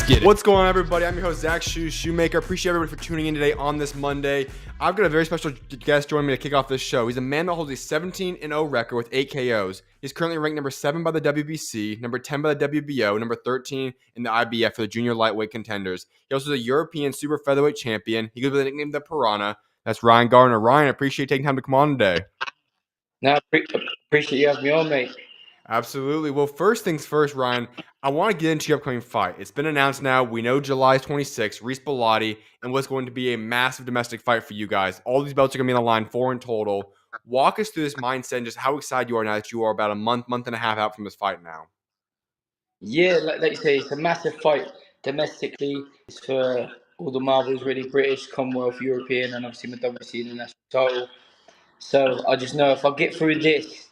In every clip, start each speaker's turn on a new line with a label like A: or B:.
A: get it.
B: What's going on, everybody? I'm your host, SchuZ Shoemaker. Appreciate everybody for tuning in today on this Monday. I've got a very special guest joining me to kick off this show. He's a man that holds a 17-0 record with 8 KOs. He's currently ranked number 7 by the WBC, number 10 by the WBO, number 13 in the IBF for the junior lightweight contenders. He also is a European super featherweight champion. He goes by the nickname The Piranha. That's Ryan Garner. Ryan, I appreciate you taking time to come on today.
C: No, appreciate you having me on, mate.
B: Absolutely. Well, first things first, Ryan, I want to get into your upcoming fight. It's been announced now. We know July 26th, Reese Bellotti, and what's going to be a massive domestic fight for you guys. All these belts are going to be on the line, 4 in total. Walk us through this mindset and just how excited you are now that you are about a month and a half out from this fight now.
C: Yeah, like you say, it's a massive fight domestically. It's for all the marbles, really, British, Commonwealth, European, and obviously my WBC international title. So I just know if I get through this,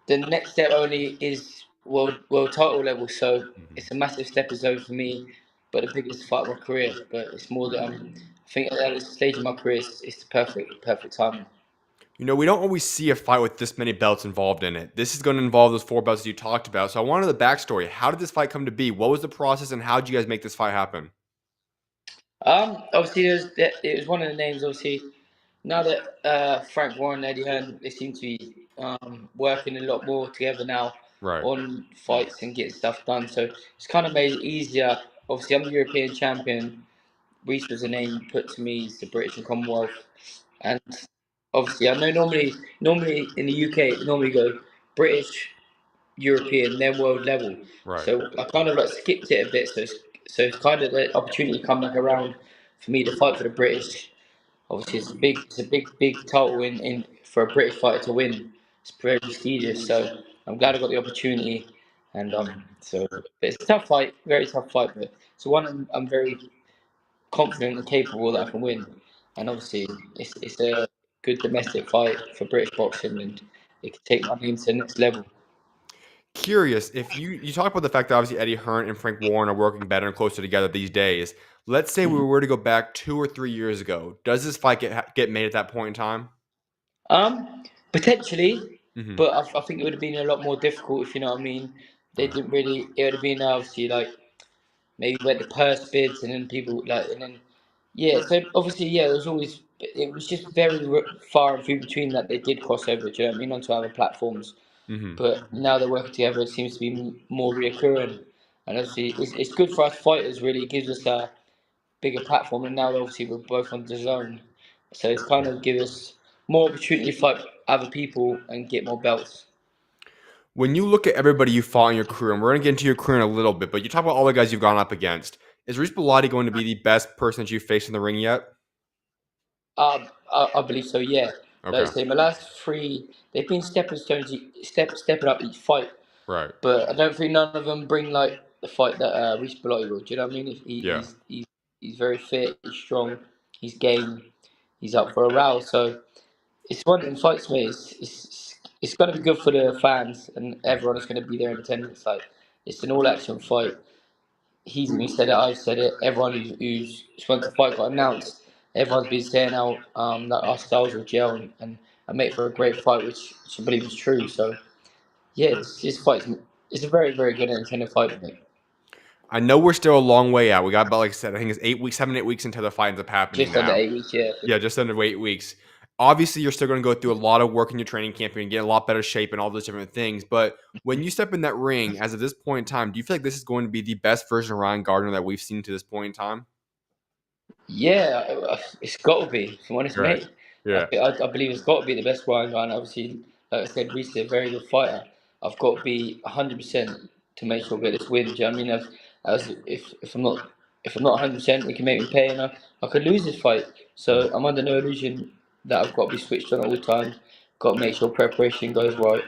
C: the next step only is world title level. So it's a massive stepping stone for me, but the biggest fight of my career. But it's more that I think at this stage of my career, it's the perfect time.
B: You know, we don't always see a fight with this many belts involved in it. This is going to involve those 4 belts that you talked about. So I want to know the backstory. How did this fight come to be? What was the process, and how did you guys make this fight happen?
C: Obviously, it was one of the names. Obviously, now that Frank Warren and Eddie Hearn, they seem to be working a lot more together now on fights and getting stuff done. So it's kind of made it easier. Obviously, I'm the European champion. Reese was a name put to me as the British and Commonwealth, and obviously, I know normally in the UK, it normally go British, European, then world level.
B: Right.
C: So I kind of like skipped it a bit. So it's kind of the opportunity come back around for me to fight for the British. Obviously, it's a big title in for a British fighter to win. It's very prestigious. So I'm glad I got the opportunity. And but it's a tough fight, very tough fight, but it's one I'm very confident and capable that I can win. And obviously, it's a good domestic fight for British boxing, and it can take my name to the next level.
B: Curious, if you talk about the fact that obviously Eddie Hearn and Frank Warren are working better and closer together these days. Let's say we were to go back 2 or 3 years ago. Does this fight get made at that point in time?
C: Potentially, but I think it would have been a lot more difficult, if you know what I mean. They didn't really. It would have been obviously like maybe went the purse bids and then people like and then yeah. So obviously there was always it was just very far and few between that they did cross over. Do you know what I mean, onto other platforms. But now they're working together. It seems to be more reoccurring, and obviously it's good for us fighters. Really, it gives us a bigger platform, and now obviously we're both on the zone, so it's kind of give us more opportunity to fight other people and get more belts.
B: When you look at everybody you fought in your career, and we're going to get into your career in a little bit, but you talk about all the guys you've gone up against. Is Reese Bellotti going to be the best person that you've faced in the ring yet?
C: I believe so. Yeah.
B: Okay.
C: Like I say, my last 3, they've been stepping stones, stepping up each fight.
B: Right.
C: But I don't think none of them bring like the fight that Reese Bellotti will. Do you know what I mean?
B: Yeah.
C: He's very fit. He's strong. He's game. He's up for a row. So it's one that fights me. It's going to be good for the fans and everyone is going to be there in attendance. Like it's an all-action fight. He's even said it. I've said it. Everyone who's went to fight got announced. Everyone's been saying out that our styles will gel and make for a great fight, which I believe is true. So yeah, this fight it's a very good and intended fight for me.
B: I know we're still a long way out. We got about, like I said, I think it's 8 weeks, 7 8 weeks until the fight ends up happening.
C: Just under 8 weeks, yeah.
B: Yeah, just under 8 weeks. Obviously, you're still going to go through a lot of work in your training camp and get a lot better shape and all those different things. But when you step in that ring, as of this point in time, do you feel like this is going to be the best version of Ryan Gardner that we've seen to this point in time?
C: Yeah, it's got to be. If I'm honest,
B: Right.
C: mate.
B: Yeah.
C: I believe it's got to be the best Ryan Garner. Obviously, like I said, Reece is a very good fighter. I've got to be 100% to make sure we get this win. Do you know what I mean? If I'm not 100%, it can make me pay, and I could lose this fight. So I'm under no illusion that I've got to be switched on all the time. Got to make sure preparation goes right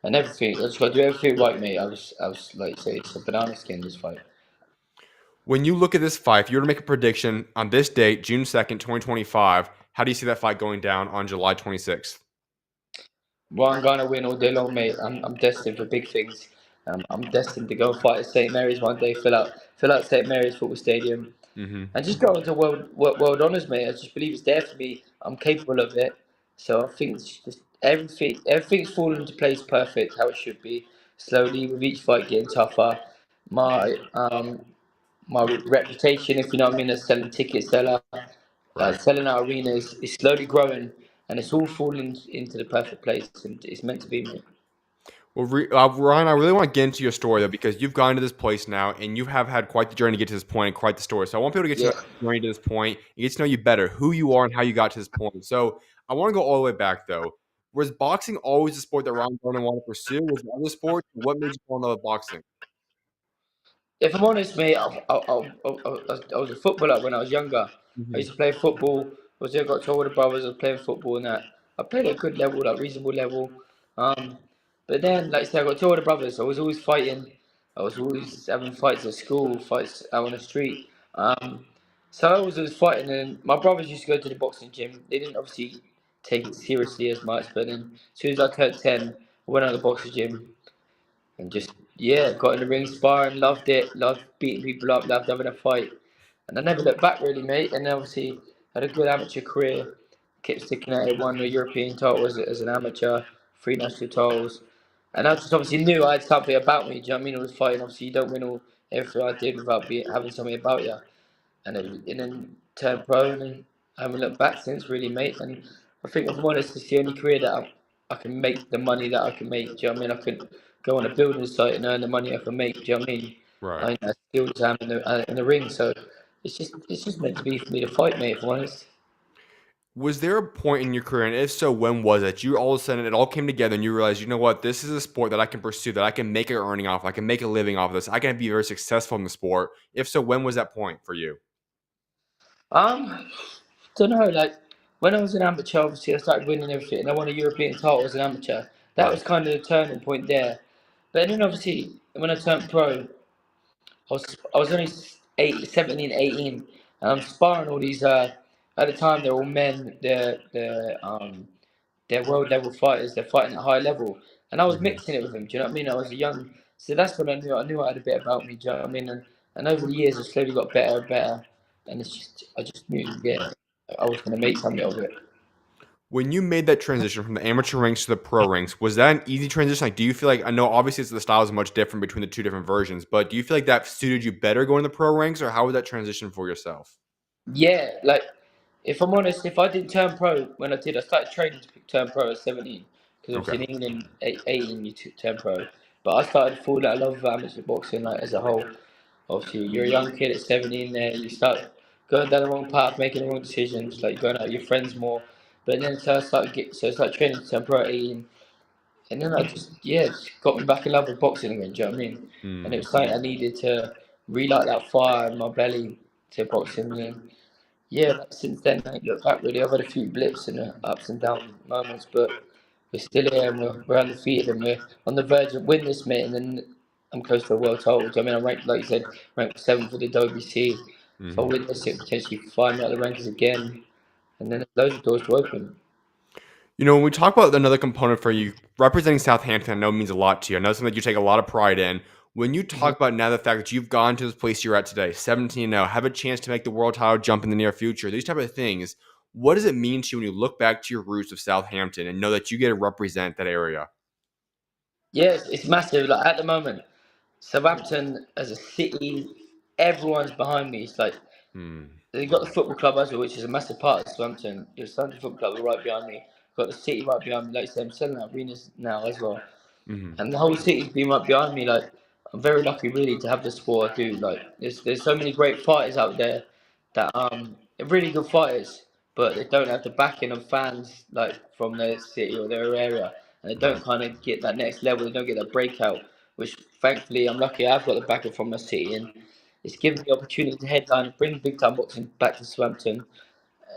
C: and everything. I just got to do everything right, mate. I was like say it's a banana skin this fight.
B: When you look at this fight, if you were to make a prediction on this date, June 2nd, 2025, how do you see that fight going down on July 26th?
C: Ryan Garner win all day long, mate. I'm destined for big things. I'm destined to go and fight at St Mary's one day, fill out St Mary's football stadium, and just go into world honours, mate. I just believe it's there for me. I'm capable of it, so I think it's just everything's fallen into place perfect how it should be. Slowly with each fight getting tougher, my my reputation, if you know what I mean, as selling ticket seller,
B: Right.
C: selling out arenas, is slowly growing, and it's all falling into the perfect place, and it's meant to be, mate.
B: Well, Ryan, I really want to get into your story though, because you've gotten to this place now, and you have had quite the journey to get to this point, and quite the story. So I want people to get to know
C: Yeah.
B: your journey to this point, and get to know you better, who you are, and how you got to this point. So I want to go all the way back though. Was boxing always the sport that Ryan Garner wanted to pursue? Was there other sports? What made you fall in love with boxing?
C: If I'm honest, mate, I was a footballer when I was younger. I
B: Hmm.
C: used to play football. I got to older brothers. I was playing football and that. I played at a good level, like reasonable level. Um, but then, like I said, I got two older brothers. I was always fighting. I was always having fights at school, fights out on the street. So I was always fighting, and my brothers used to go to the boxing gym. They didn't obviously take it seriously as much, but then as soon as I turned 10, I went out to the boxing gym and just got in the ring sparring, loved it, loved beating people up, loved having a fight, and I never looked back really, mate. And obviously had a good amateur career, kept sticking at it, won the European title as an amateur, three national titles, and I just obviously knew I had something about me. Do you know what I mean? I was fighting. Obviously, you don't win everything I did without having something about you, and then turned pro, and then I haven't looked back since, really, mate. And I think, if I'm honest, it's the only career that I can make the money that I can make. Do you know what I mean? I could go on a building site and earn the money I can make. Do you know what I mean?
B: Right.
C: I ain't that skilled as I am in the ring, so it's just meant to be for me to fight, mate. If I'm honest.
B: Was there a point in your career, and if so, when was it? You all of a sudden it all came together, and you realized, you know what, this is a sport that I can pursue, that I can make an earning off, I can make a living off of this, I can be very successful in the sport. If so, when was that point for you?
C: Um, don't know. Like when I was an amateur, obviously I started winning everything, and I won a European title as an amateur. That
B: Right.
C: was kind of the turning point there. But then obviously when I turned pro, I was only 17, 18, and I'm sparring all these. At the time, they're all men. They're world level fighters. They're fighting at high level, and I was
B: Mhm.
C: mixing it with them. Do you know what I mean? I was a young, so that's when I knew I had a bit about me. Do you know what I mean? And over the years, I slowly got better and better, and I just knew, I was going to make something of it.
B: When you made that transition from the amateur ranks to the pro ranks, was that an easy transition? Like, do you feel like, I know obviously the styles are much different between the two different versions, but do you feel like that suited you better going to the pro ranks, or how was that transition for yourself?
C: Yeah, like if I'm honest, if I didn't turn pro when I did, I started training to turn pro at 17 because
B: Okay.
C: obviously in England, 18 you turn pro. But I started falling out of love with amateur boxing like as a whole. Obviously, you're a young kid at 17 there, you start going down the wrong path, making the wrong decisions, like going out with your friends more. But then so I started training to turn pro at 18, and then I just got me back in love with boxing again. Do you know what I mean? And it
B: Mm.
C: was something I needed to relight that fire in my belly to boxing. And like, since then, I ain't looked back really. I've had a few blips and ups and down moments, but we're still here and we're undefeated and we're on the verge of winning this, mate. And then I'm close to a world title. Do you know what I mean, I'm ranked, like you said, ranked 7th for the WBC. If I
B: Mhm.
C: win this, it potentially find me out the rankings again, and then there's loads of doors to open.
B: You know, when we talk about another component for you, representing Southampton, I know means a lot to you. I know something that you take a lot of pride in. When you
C: Mhm.
B: talk about now the fact that you've gone to this place you're at today, 17 now, have a chance to make the world title jump in the near future, these type of things, what does it mean to you when you look back to your roots of Southampton and know that you get to represent that area?
C: Yeah, it's massive. Like at the moment, Southampton as a city, everyone's behind me. It's like
B: Hmm.
C: they've got the football club as well, which is a massive part of Southampton. The Southampton Football Club are right behind me. Got the city right behind me. Like I said, I'm selling out arenas now as well.
B: Hmm.
C: And the whole city's been right behind me. Like I'm very lucky, really, to have the sport I do. Like there's so many great fighters out there that are really good fighters, but they don't have the backing of fans like from their city or their area, and they don't
B: Right.
C: kind of get that next level. They don't get that breakout, which thankfully I'm lucky I've got the backing from my city, and it's given me the opportunity to headline and bring big time boxing back to Southampton.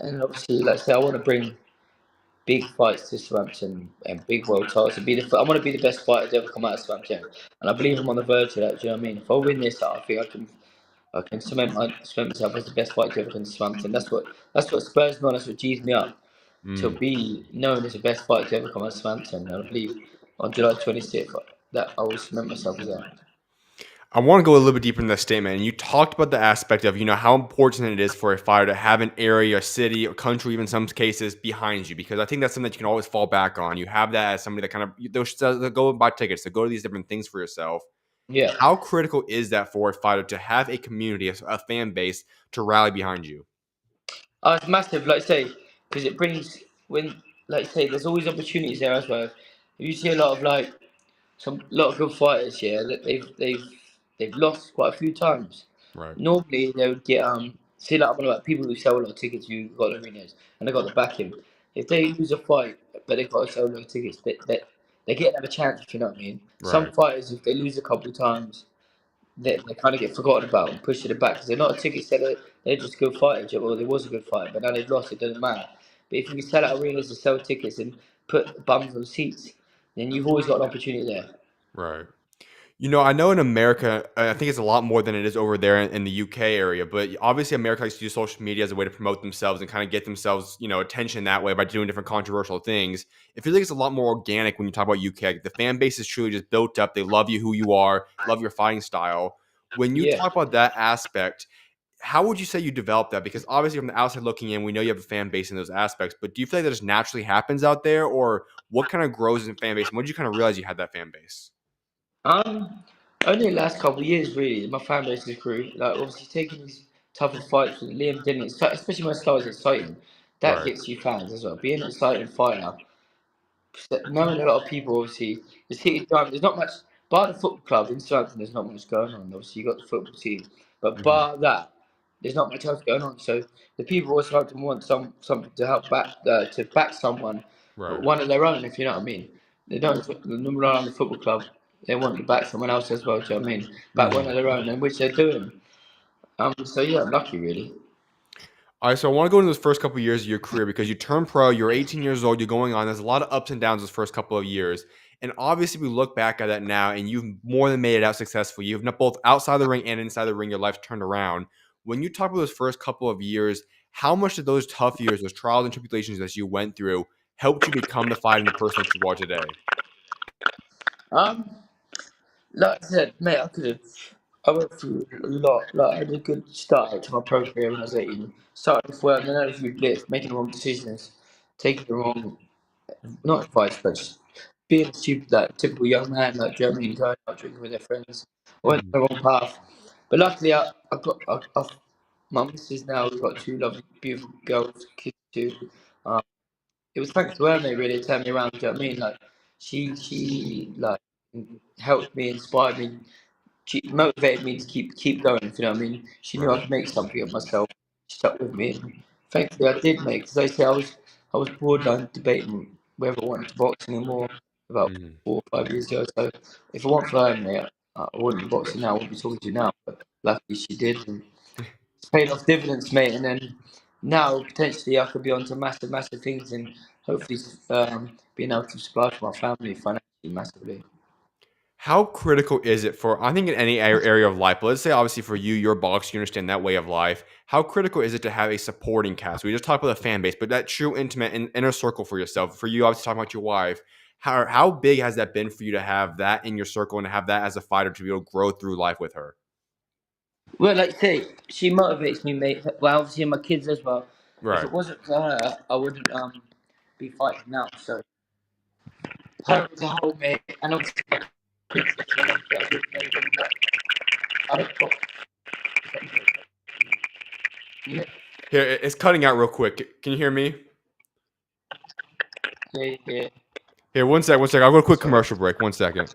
C: And obviously, like I say, I want to bring big fights to Southampton and big world titles. I want to be the best fighter to ever come out of Southampton, and I believe I'm on the verge of that. Do you know what I mean? If I win this, I think I can cement myself as the best fighter to ever come to Southampton. That's what spurs me on. That's what G's me up to
B: Mm.
C: be known as the best fighter to ever come out of Southampton. And I believe on July 26th that I will cement myself as that.
B: I want to go a little bit deeper in that statement. And you talked about the aspect of, how important it is for a fighter to have an area, a city, a country, even in some cases, behind you. Because I think that's something that you can always fall back on. You have that as somebody that kind of, they'll go and buy tickets, to go to these different things for yourself.
C: Yeah.
B: How critical is that for a fighter to have a community, a fan base to rally behind you?
C: It's massive, like I say, because it brings when, like I say, there's always opportunities there as well. You see a lot of like lot of good fighters, yeah, that they've lost quite a few times.
B: Right.
C: Normally they would get see like I'm on about people who sell a lot of tickets who got arenas and they got the backing. If they lose a fight but they got to sell a lot of tickets, they get another chance. If you know what I mean. Some
B: Right.
C: fighters, if they lose a couple of times, they kind of get forgotten about and pushed to the back because they're not a ticket seller. They're just a good fighter. Well, they was a good fight, but now they've lost. It doesn't matter. But if you can sell out arenas and sell tickets and put bums on seats, then you've always got an opportunity there.
B: Right. I know in America, I think it's a lot more than it is over there in the UK area, but obviously America likes to use social media as a way to promote themselves and kind of get themselves, attention that way by doing different controversial things. It feels like it's a lot more organic when you talk about UK. The fan base is truly just built up. They love you who you are, love your fighting style. When you
C: Yeah.
B: talk about that aspect, how would you say you develop that? Because obviously from the outside looking in, we know you have a fan base in those aspects, but do you feel like that just naturally happens out there, or what kind of grows in fan base? And when did you kind of realize you had that fan base?
C: Um, Only the last couple of years, really, my fan base has grew. Like, obviously, taking these tougher fights with Liam Dennis, especially when Star was exciting, that
B: Right.
C: gets you fans as well. Being an exciting fighter, knowing a lot of people, obviously, it's hitting time. There's not much, bar the football club in Southampton, there's not much going on. Obviously, you got the football team, but
B: Hmm.
C: bar that, there's not much else going on. So the people of Southampton want something to help back someone,
B: Right.
C: one of their own, if you know what I mean. They don't rely on the football club. They want to back someone else as well. Do you know what I mean? Back one
B: Hmm.
C: of their own, and which they're doing. So yeah, lucky really.
B: All right, so I want to go into those first couple of years of your career because you turn pro, you're 18 years old, you're going on. There's a lot of ups and downs those first couple of years. And obviously, we look back at that now, and you've more than made it out successfully. You've not both outside the ring and inside the ring, your life turned around. When you talk about those first couple of years, how much did those tough years, those trials and tribulations that you went through, helped you become the fighter and the person that you are today?
C: Um, like I said, mate, I went through a lot. Like I had a good start to my pro career when I was 18. Started off well, and then I had a few blips, making the wrong decisions, taking the wrong, not advice, but just being stupid, like typical young man, like Germany, going out drinking with their friends. I went
B: Mhm.
C: the wrong path, but luckily my missus now. We've got two lovely, beautiful girls, kids too. Um, it was thanks to her, mate, really turned me around. Do you know what I mean? Like she like helped me, inspired me, she motivated me to keep going. If you know what I mean? She knew I
B: Right.
C: could make something of myself. She stuck with me. And thankfully, I did make. Because I say I was borderline debating whether I wanted to box anymore about
B: Mhm.
C: 4 or 5 years ago. So if it weren't for her, mate, I wouldn't be boxing now. I wouldn't be talking to you now. But luckily, she did. And it's paid off dividends, mate. And then now potentially I could be on to massive, massive things and hopefully being able to supply for my family financially massively.
B: How critical is it for, I think in any area of life, but let's say obviously for you, your box, you understand that way of life. How critical is it to have a supporting cast? We just talked about the fan base, but that true intimate inner circle for yourself. For you, obviously talking about your wife. How big has that been for you to have that in your circle and to have that as a fighter to be able to grow through life with her?
C: Well, like I say, she motivates me, mate. Well, obviously my kids as well. If
B: Right.
C: it wasn't for her, I wouldn't be fighting now. So her as a whole, mate, and obviously my kids. Yeah,
B: Here, it's cutting out real quick. Can you hear me?
C: yeah, yeah.
B: Here, one sec, one sec. I'll go to a quick
C: Sorry.
B: commercial break. 1 second.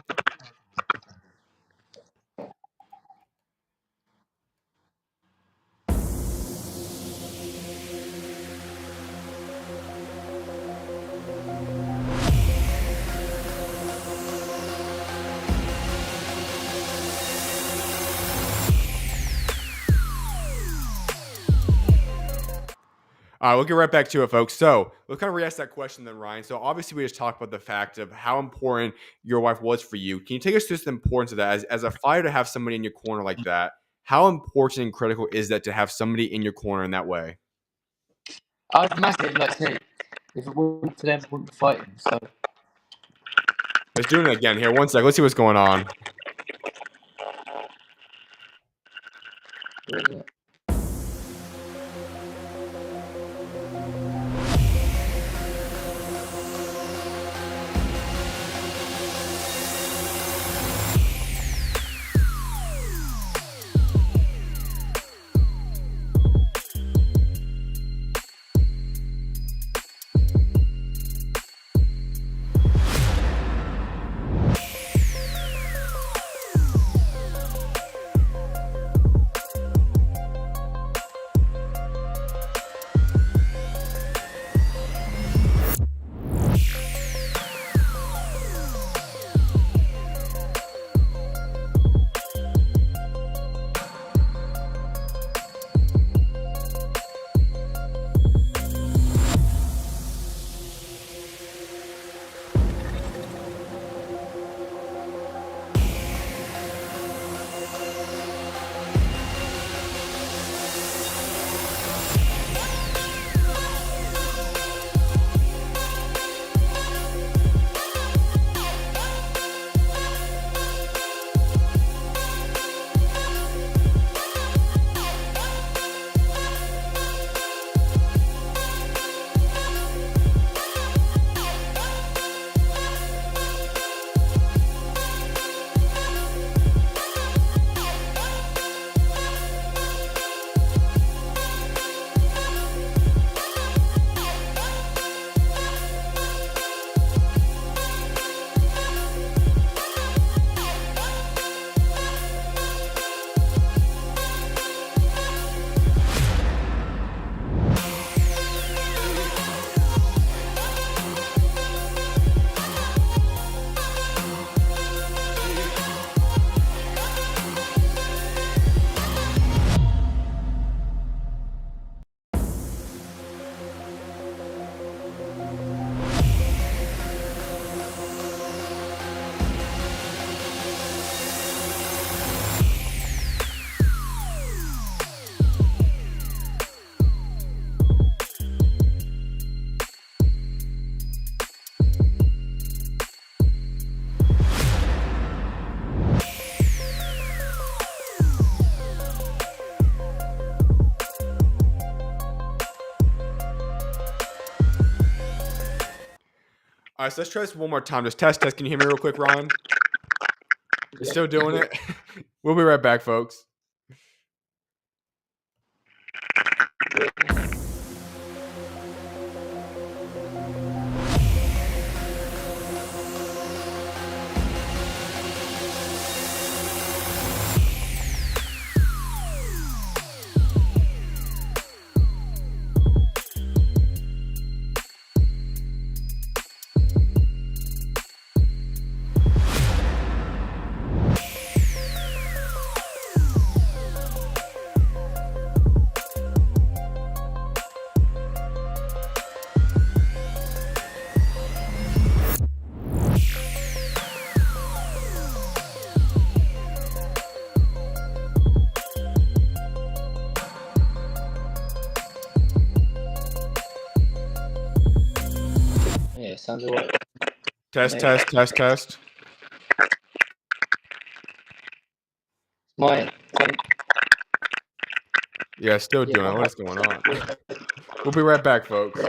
B: All right, we'll get right back to it, folks. So we'll kind of re-ask that question then, Ryan. So obviously we just talked about the fact of how important your wife was for you. Can you take us through the importance of that as a fighter to have somebody in your corner like that? How important and critical is that to have somebody in your corner in that way?
C: I was massive, like I say. If it wasn't for them, I wouldn't be fighting. So
B: Let's do it again here. 1 sec. Let's see what's going on.
C: yeah.
B: All right, so let's try this one more time. Just test. Can you hear me real quick, Ryan? You're still doing it? We'll be right back, folks.
C: Yeah, sounds alright.
B: Test.
C: Mine.
B: Yeah, still doing it. What is going on? We'll be right back, folks.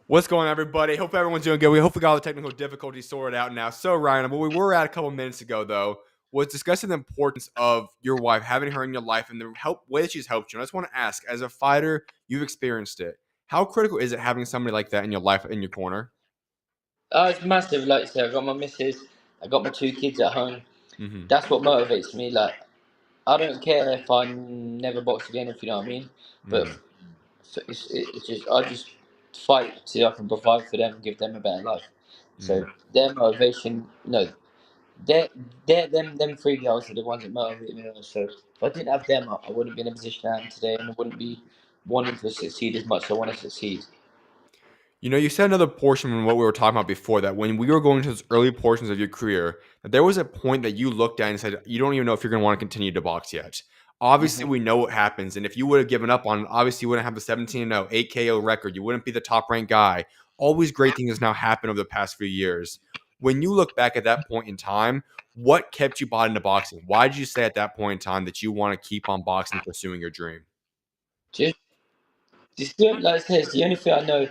B: What's going on, everybody? Hope everyone's doing good. We hopefully got all the technical difficulties sorted out now. So, Ryan, what we were at a couple minutes ago, though, was discussing the importance of your wife, having her in your life, and the way that she's helped you. And I just want to ask, as a fighter, you've experienced it. How critical is it having somebody like that in your life, in your corner?
C: It's massive. Like I said, I got my missus, I got my 2 kids at home.
B: Mm-hmm.
C: That's what motivates me. Like, I don't care if I never box again, if you know what I mean. But
B: Mm-hmm.
C: it's just I just fight so I can provide for them, give them a better life.
B: Mm-hmm.
C: So their motivation, them 3 girls are the ones that motivate me. So if I didn't have them, I wouldn't be in a position I am today, and I wouldn't be wanting to succeed as much as I want to succeed.
B: You know, you said another portion from what we were talking about before, that when we were going to those early portions of your career, that there was a point that you looked at and said, you don't even know if you're going to want to continue to box yet. Obviously,
C: Hmm.
B: we know what happens. And if you would have given up on, obviously, you wouldn't have the 17-0, 8 KO record. You wouldn't be the top ranked guy. All these great things has now happened over the past few years. When you look back at that point in time, what kept you bought into boxing? Why did you say at that point in time that you want to keep on boxing, pursuing your dream?
C: Just, like I said, it's the only thing I know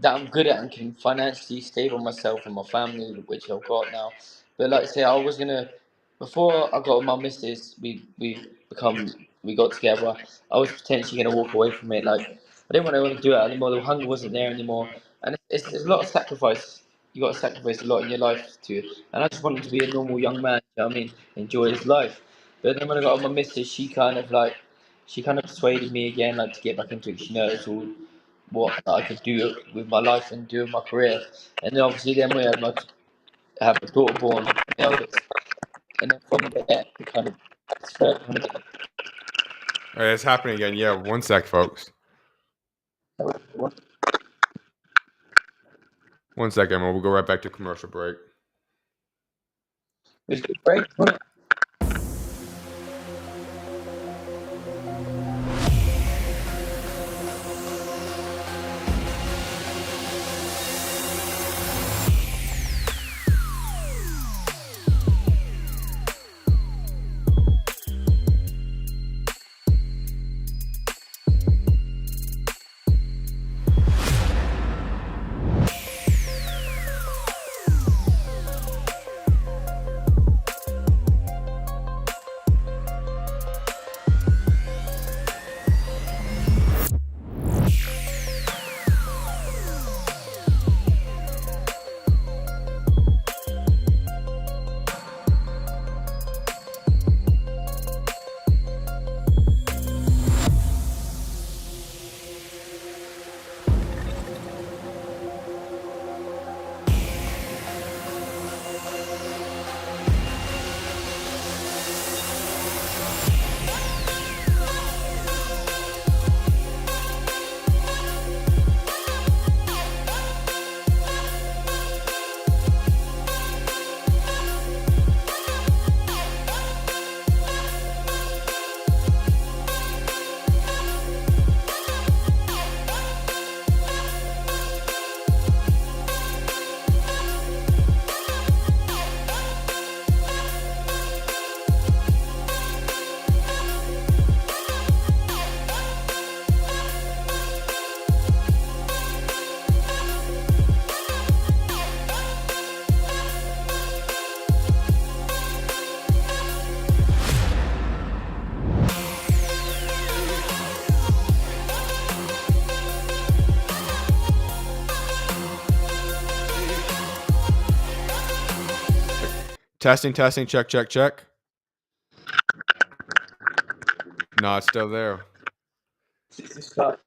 C: that I'm good at and can financially stable myself and my family, which I've got now. But like I say, I was gonna before I got with my missus, we got together. I was potentially gonna walk away from it. Like I didn't want to do it anymore. The hunger wasn't there anymore, and it's a lot of sacrifice. You got to sacrifice a lot in your life to. And I just wanted to be a normal young man. You know what I mean, enjoy his life. But then when I got with my missus, she kind of persuaded me again, like to get back into it. She knows all what I could do with my life and do with my career. And then obviously then we had have a daughter born, the eldest. And then from there, it kind of spread on again.
B: All right, it's happening again. Yeah, one sec, folks.
C: It
B: 1 second, we'll go right back to commercial break.
C: was a good break, wasn't it?
B: Testing, testing, check, check, check. No, it's still there.
C: It's just like,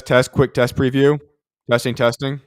B: Test. Quick test preview. Testing.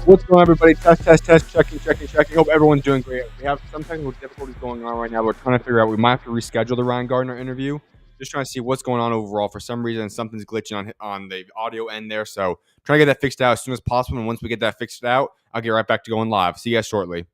B: What's going on, everybody? Test, checking. Hope everyone's doing great. We have some technical difficulties going on right now. We're trying to figure out. We might have to reschedule the Ryan Garner interview. Just trying to see what's going on overall. For some reason, something's glitching on the audio end there. So trying to get that fixed out as soon as possible. And once we get that fixed out, I'll get right back to going live. See you guys shortly.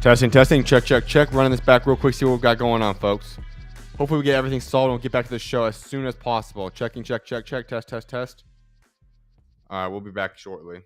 B: Testing. Check. Running this back real quick. See what we've got going on, folks. Hopefully we get everything solved and we'll get back to the show as soon as possible. Checking. Check. Test. All right, we'll be back shortly.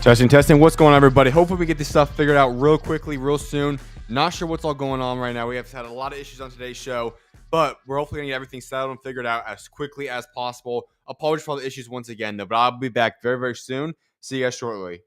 B: Testing. What's going on, everybody? Hopefully we get this stuff figured out real quickly, real soon. Not sure what's all going on right now. We have had a lot of issues on today's show, but we're hopefully going to get everything settled and figured out as quickly as possible. Apologies for all the issues once again, though, but I'll be back very, very soon. See you guys shortly.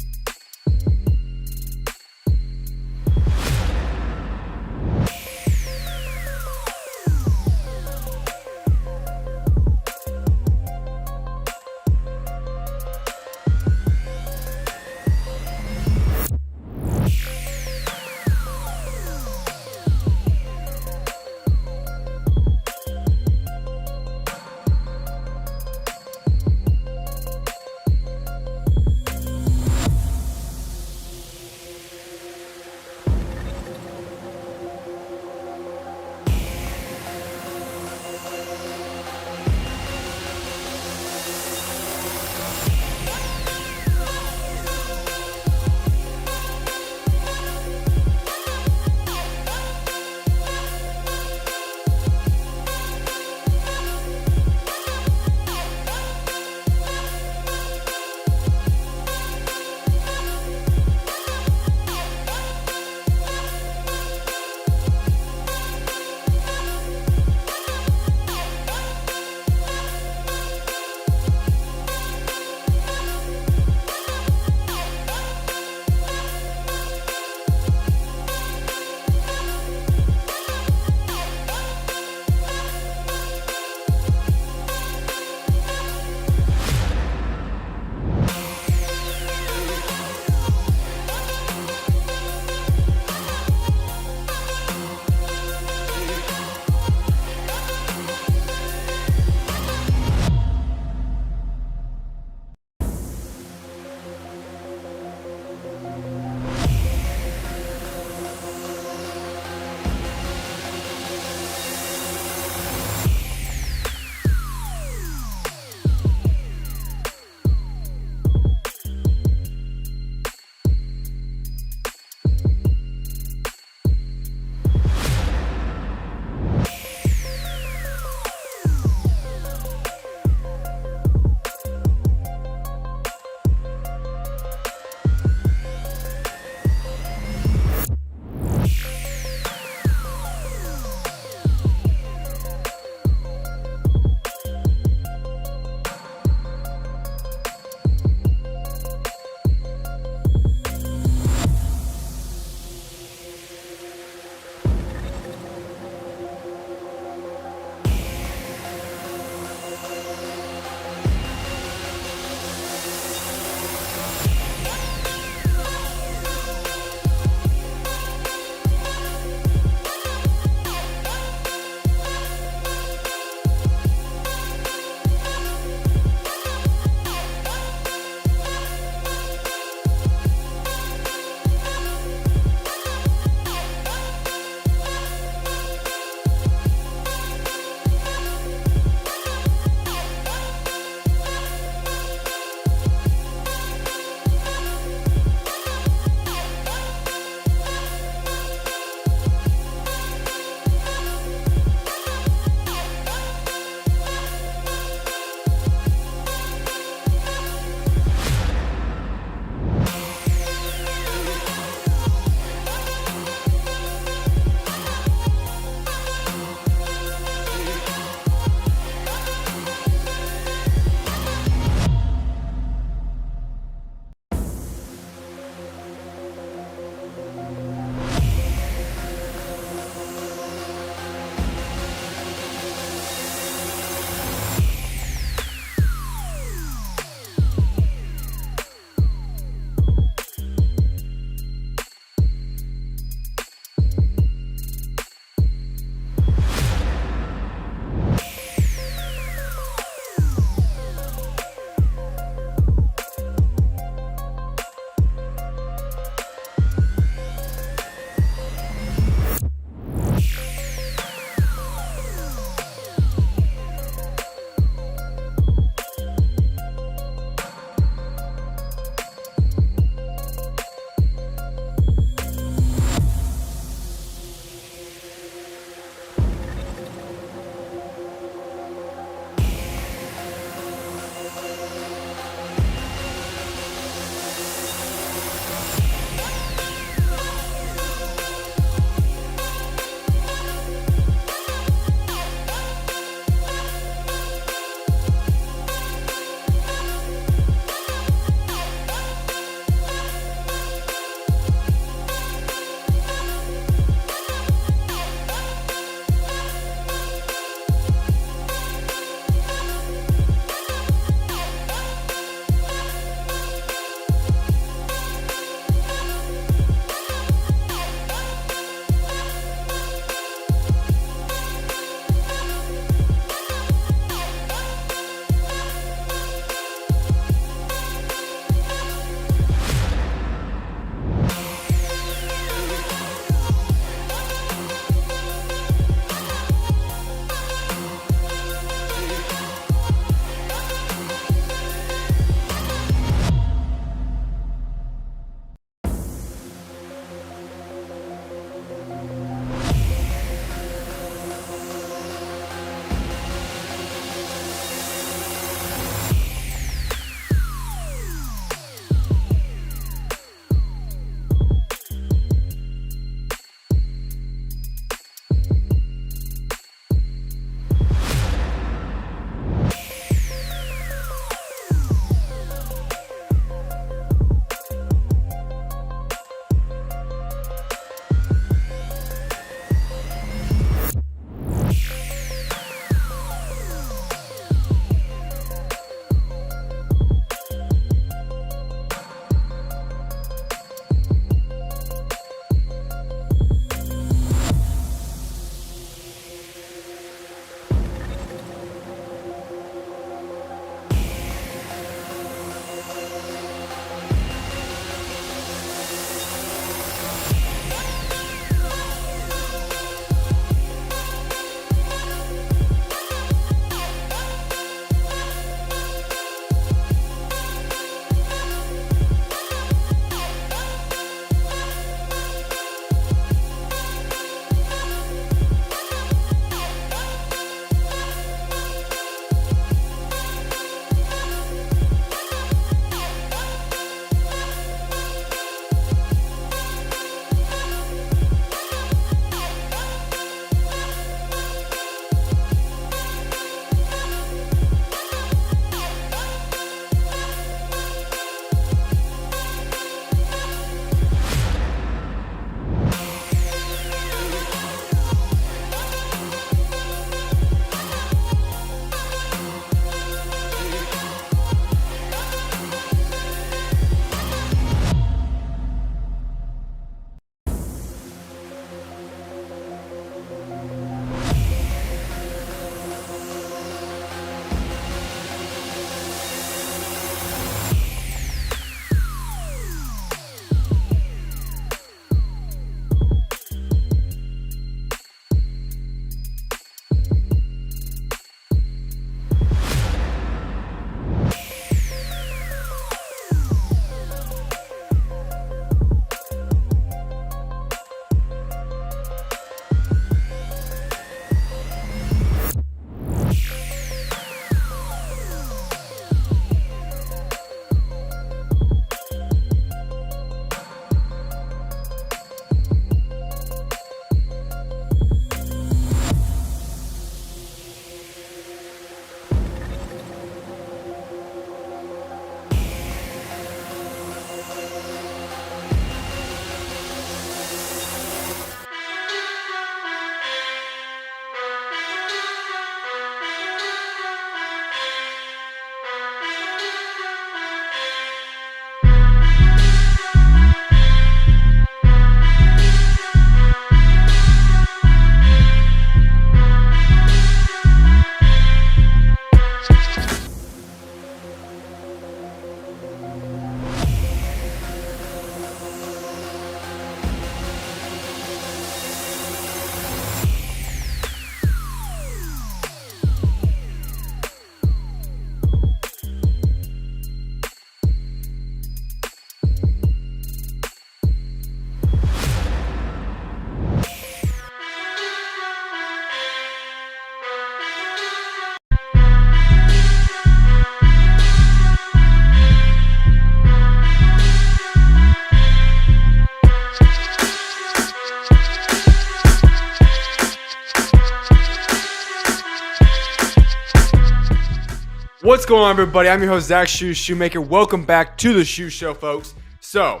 B: going on, everybody? I'm your host, SchuZ Shoemaker. Welcome back to the SchuZ Show, folks. So,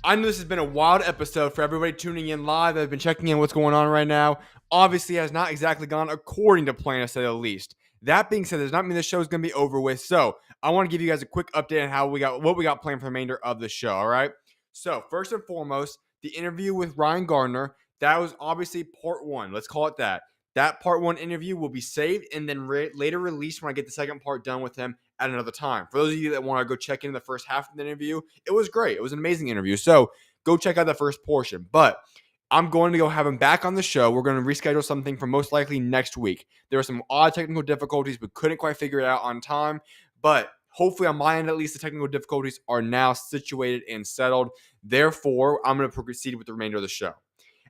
B: I know this has been a wild episode for everybody tuning in live that have been checking in what's going on right now. Obviously, it has not exactly gone according to plan, to say the least. That being said, does not mean the show is going to be over with. So, I want to give you guys a quick update on what we got planned for the remainder of the show, all right? So, first and foremost, the interview with Ryan Garner, that was obviously part one. Let's call it that. That part one interview will be saved and then later released when I get the second part done with him at another time. For those of you that want to go check in the first half of the interview, it was great. It was an amazing interview. So go check out the first portion. But I'm going to go have him back on the show. We're going to reschedule something for most likely next week. There were some odd technical difficulties. We couldn't quite figure it out on time. But hopefully on my end, at least, the technical difficulties are now situated and settled. Therefore, I'm going to proceed with the remainder of the show.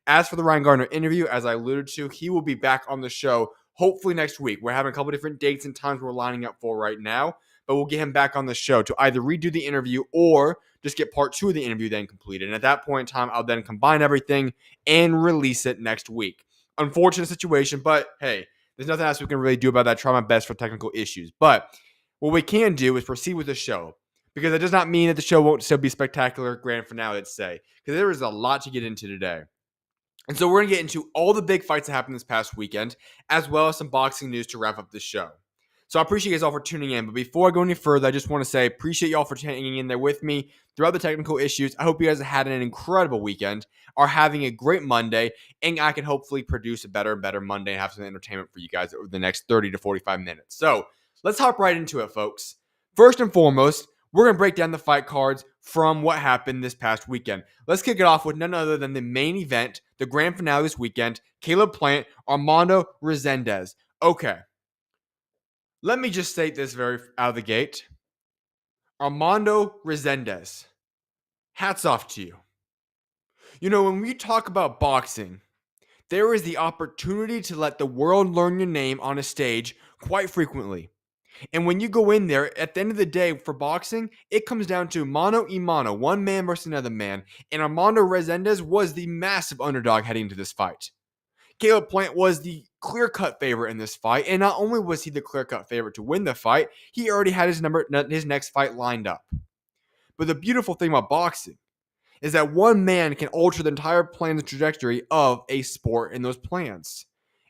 B: As for the Ryan Garner interview, as I alluded to, he will be back on the show hopefully next week. We're having a couple different dates and times we're lining up for right now, but we'll get him back on the show to either redo the interview or just get part two of the interview then completed. And at that point in time, I'll then combine everything and release it next week. Unfortunate situation, but hey, there's nothing else we can really do about that. Try my best for technical issues. But what we can do is proceed with the show, because it does not mean that the show won't still be spectacular grand finale, let's say, because there is a lot to get into today. And so we're going to get into all the big fights that happened this past weekend, as well as some boxing news to wrap up the show. So I appreciate you guys all for tuning in. But before I go any further, I just want to say appreciate y'all for hanging in there with me throughout the technical issues. I hope you guys had an incredible weekend, are having a great Monday, and I can hopefully produce a better and better Monday and have some entertainment for you guys over the next 30 to 45 minutes. So let's hop right into it, folks. First and foremost, we're going to break down the fight cards from what happened this past weekend. Let's kick it off with none other than the main event, the grand finale this weekend, Caleb Plant, Armando Resendiz. Okay, let me just state this very out of the gate. Armando Resendiz, hats off to you. You know, when we talk about boxing, there is the opportunity to let the world learn your name on a stage quite frequently. And when you go in there, at the end of the day, for boxing, it comes down to mano a mano, one man versus another man. And Armando Resendiz was the massive underdog heading into this fight. Caleb Plant was the clear-cut favorite in this fight. And not only was he the clear-cut favorite to win the fight, he already had his next fight lined up. But the beautiful thing about boxing is that one man can alter the entire plan and trajectory of a sport in those plans.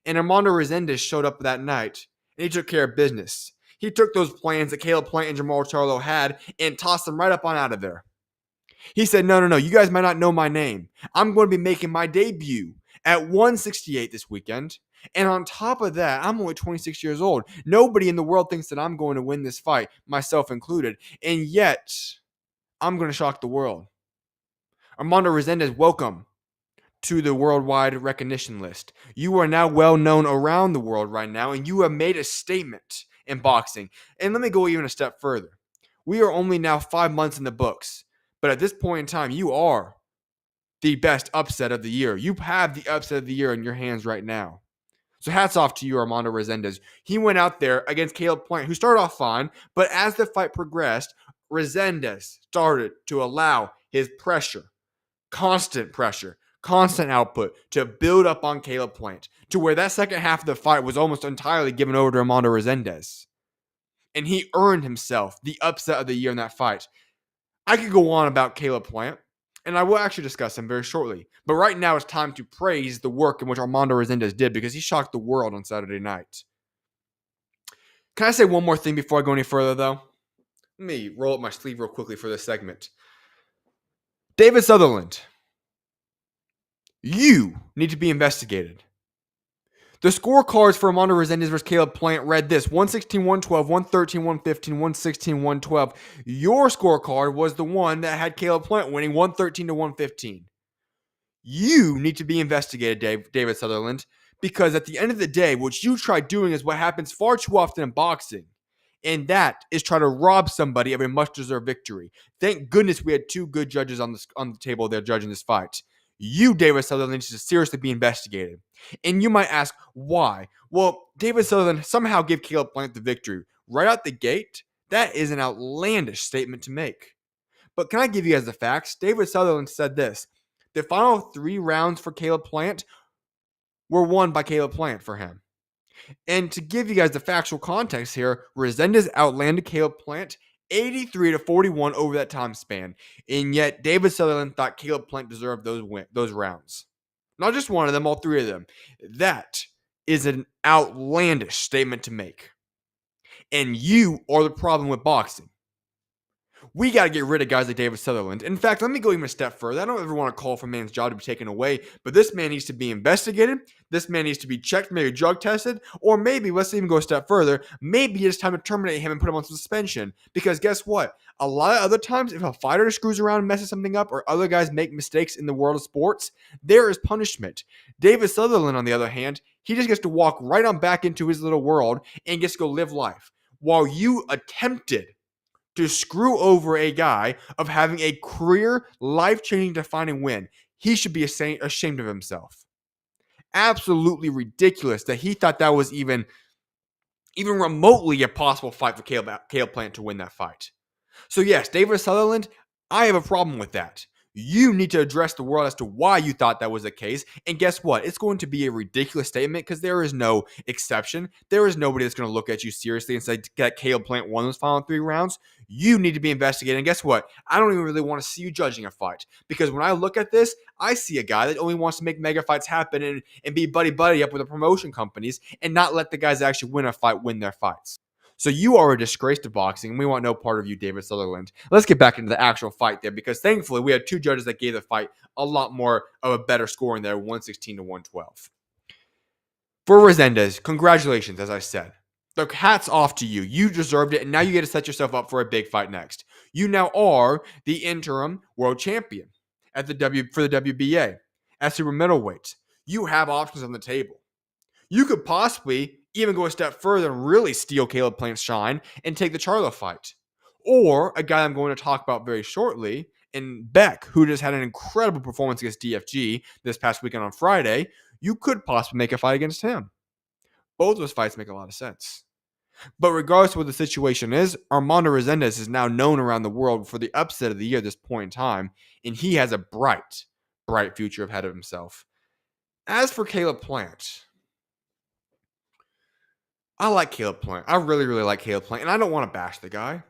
B: And Armando Resendiz showed up that night, and he took care of business. He took those plans that Caleb Plant and Jamal Charlo had and tossed them right up on out of there. He said, no, you guys might not know my name. I'm going to be making my debut at 168 this weekend. And on top of that, I'm only 26 years old. Nobody in the world thinks that I'm going to win this fight, myself included. And yet, I'm going to shock the world. Armando Resendiz, welcome to the worldwide recognition list. You are now well known around the world right now, and you have made a statement in boxing. And let me go even a step further. We are only now 5 months in the books, but at this point in time, you are the best upset of the year. You have the upset of the year in your hands right now. So hats off to you, Armando Resendiz. He went out there against Caleb Plant, who started off fine, but as the fight progressed, Resendiz started to allow his pressure, constant output to build up on Caleb Plant, to where that second half of the fight was almost entirely given over to Armando Resendiz. And he earned himself the upset of the year in that fight. I could go on about Caleb Plant, and I will actually discuss him very shortly. But right now it's time to praise the work in which Armando Resendiz did, because he shocked the world on Saturday night. Can I say one more thing before I go any further, though? Let me roll up my sleeve real quickly for this segment. David Sutherland, you need to be investigated. The scorecards for Armando Resendiz versus Caleb Plant read this: 116, 112, 113, 115, 116, 112. Your scorecard was the one that had Caleb Plant winning 113 to 115. You need to be investigated, David Sutherland, because at the end of the day, what you try doing is what happens far too often in boxing. And that is try to rob somebody of a much-deserved victory. Thank goodness we had two good judges on the table there judging this fight. You, David Sutherland, need to seriously be investigated. And you might ask, why? Well, David Sutherland somehow gave Caleb Plant the victory. Right out the gate, that is an outlandish statement to make. But can I give you guys the facts? David Sutherland said this: the final 3 rounds for Caleb Plant were won by Caleb Plant for him. And to give you guys the factual context here, Resendiz outlanded Caleb Plant 83-41 over that time span. And yet David Sutherland thought Caleb Plant deserved those rounds. Not just one of them, all three of them. That is an outlandish statement to make. And you are the problem with boxing. We got to get rid of guys like David Sutherland. In fact, let me go even a step further. I don't ever want to call for a man's job to be taken away, but this man needs to be investigated. This man needs to be checked, maybe drug tested, or maybe, let's even go a step further, maybe it's time to terminate him and put him on suspension. Because guess what? A lot of other times, if a fighter screws around and messes something up, or other guys make mistakes in the world of sports, there is punishment. David Sutherland, on the other hand, he just gets to walk right on back into his little world and gets to go live life. While you attempted to screw over a guy of having a career, life-changing, defining win, he should be ashamed of himself. Absolutely ridiculous that he thought that was even remotely a possible fight for Caleb Plant to win that fight. So yes, David Sutherland, I have a problem with that. You need to address the world as to why you thought that was the case. And guess what? It's going to be a ridiculous statement because there is no exception. There is nobody that's going to look at you seriously and say that Caleb Plant won those final 3 rounds. You need to be investigated. And guess what? I don't even really want to see you judging a fight. Because when I look at this, I see a guy that only wants to make mega fights happen and be buddy-buddy up with the promotion companies and not let the guys that actually win a fight win their fights. So you are a disgrace to boxing, and we want no part of you, David Sutherland. Let's get back into the actual fight there, because thankfully we had 2 judges that gave the fight a lot more of a better scoring there, 116-112. For Resendiz, congratulations, as I said. The hats off to you. You deserved it, and now you get to set yourself up for a big fight next. You now are the interim world champion for the WBA at super middleweight. You have options on the table. You could possibly even go a step further and really steal Caleb Plant's shine and take the Charlo fight. Or a guy I'm going to talk about very shortly, in Bek, who just had an incredible performance against DFG this past weekend on Friday. You could possibly make a fight against him. Both those fights make a lot of sense. But regardless of what the situation is, Armando Resendiz is now known around the world for the upset of the year at this point in time, and he has a bright future ahead of himself. As for Caleb Plant, I like Caleb Plant. I really, really like Caleb Plant, and I don't want to bash the guy.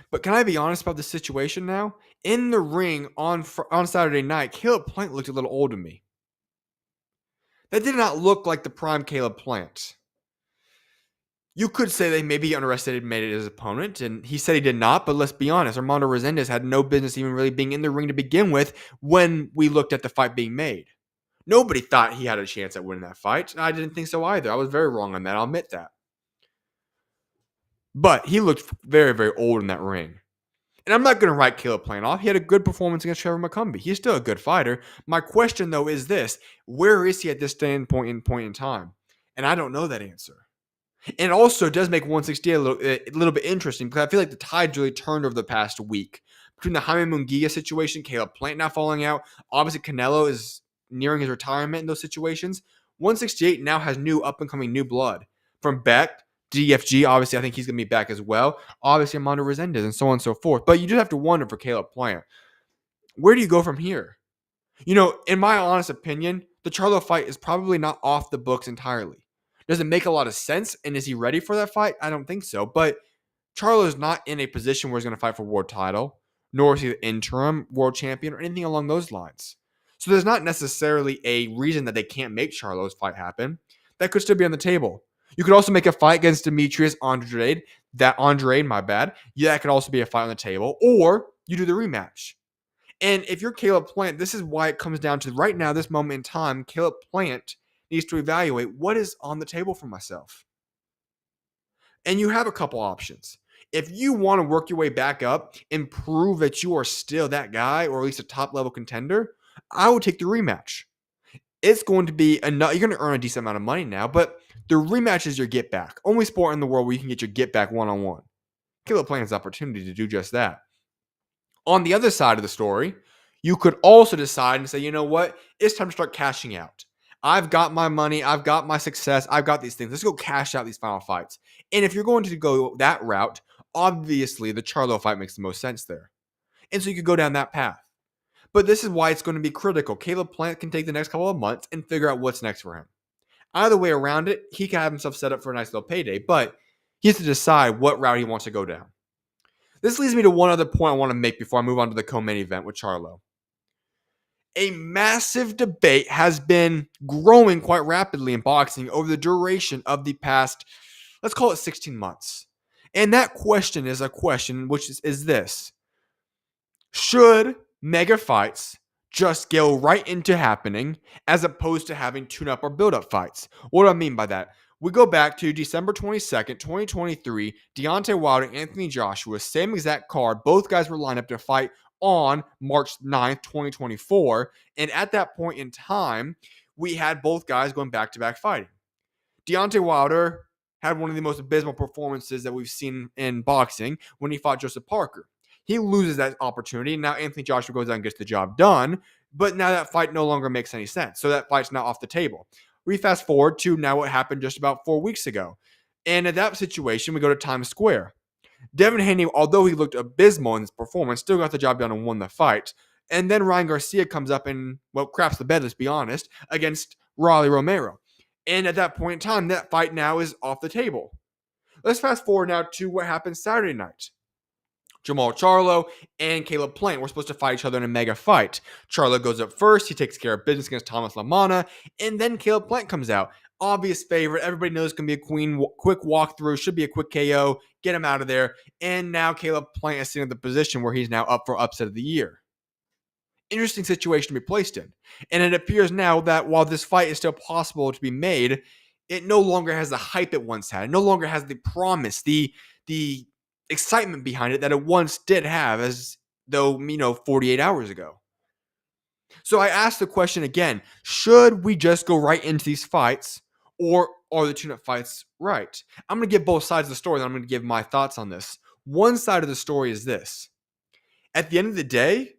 B: But can I be honest about the situation now? In the ring on Saturday night, Caleb Plant looked a little old to me. That did not look like the prime Caleb Plant. You could say they maybe underestimated his opponent, and he said he did not, but let's be honest, Armando Resendiz had no business even really being in the ring to begin with when we looked at the fight being made. Nobody thought he had a chance at winning that fight. I didn't think so either. I was very wrong on that. I'll admit that. But he looked very, very old in that ring. And I'm not going to write Caleb Plant off. He had a good performance against Trevor McCumbee. He's still a good fighter. My question, though, is this. Where is he at this point in time? And I don't know that answer. And it also does make 168 a little bit interesting because I feel like the tide's really turned over the past week. Between the Jaime Munguia situation, Caleb Plant now falling out, obviously Canelo is nearing his retirement in those situations. 168 now has up-and-coming new blood. From Bek, DFG, obviously I think he's going to be back as well. Obviously Armando Resendiz and so on and so forth. But you just have to wonder for Caleb Plant, where do you go from here? You know, in my honest opinion, the Charlo fight is probably not off the books entirely. Does it make a lot of sense? And is he ready for that fight? I don't think so. But Charlo is not in a position where he's going to fight for world title, nor is he the interim world champion or anything along those lines. So there's not necessarily a reason that they can't make Charlo's fight happen. That could still be on the table. You could also make a fight against Demetrius Andrade. That could also be a fight on the table. Or you do the rematch. And if you're Caleb Plant, this is why it comes down to right now, this moment in time, Caleb Plant needs to evaluate what is on the table for myself. And you have a couple options. If you want to work your way back up and prove that you are still that guy or at least a top level contender, I would take the rematch. It's going to be enough. You're going to earn a decent amount of money now, but the rematch is your get back. Only sport in the world where you can get your get back one-on-one. Caleb Plant has the opportunity to do just that. On the other side of the story, you could also decide and say, you know what? It's time to start cashing out. I've got my money. I've got my success. I've got these things. Let's go cash out these final fights. And if you're going to go that route, obviously the Charlo fight makes the most sense there. And so you could go down that path. But this is why it's going to be critical. Caleb Plant can take the next couple of months and figure out what's next for him. Either way around it, he can have himself set up for a nice little payday, but he has to decide what route he wants to go down. This leads me to one other point I want to make before I move on to the co-main event with Charlo. A massive debate has been growing quite rapidly in boxing over the duration of the past, let's call it 16 months. And that question is a question which is this. Should mega fights just go right into happening as opposed to having tune-up or build-up fights? What do I mean by that? We go back to December 22nd, 2023, Deontay Wilder, Anthony Joshua, same exact card. Both guys were lined up to fight on March 9th, 2024. And at that point in time, we had both guys going back-to-back fighting. Deontay Wilder had one of the most abysmal performances that we've seen in boxing when he fought Joseph Parker. He loses that opportunity, and now Anthony Joshua goes out and gets the job done, but now that fight no longer makes any sense. So that fight's now off the table. We fast forward to now what happened just about 4 weeks ago. And at that situation, we go to Times Square. Devin Haney, although he looked abysmal in his performance, still got the job done and won the fight. And then Ryan Garcia comes up and, well, craps the bed, let's be honest, against Rolly Romero. And at that point in time, that fight now is off the table. Let's fast forward now to what happened Saturday night. Jamal Charlo and Caleb Plant were supposed to fight each other in a mega fight. Charlo goes up first. He takes care of business against Thomas LaManna. And then Caleb Plant comes out. Obvious favorite. Everybody knows it's going to be a quick walkthrough. Should be a quick KO. Get him out of there. And now Caleb Plant is sitting in the position where he's now up for upset of the year. Interesting situation to be placed in. And it appears now that while this fight is still possible to be made, it no longer has the hype it once had. It no longer has the promise, the excitement behind it that it once did have, as though, 48 hours ago. So I asked the question again, should we just go right into these fights, or are the tune-up fights right? I'm going to give both sides of the story, then I'm going to give my thoughts on this. One side of the story is this. At the end of the day,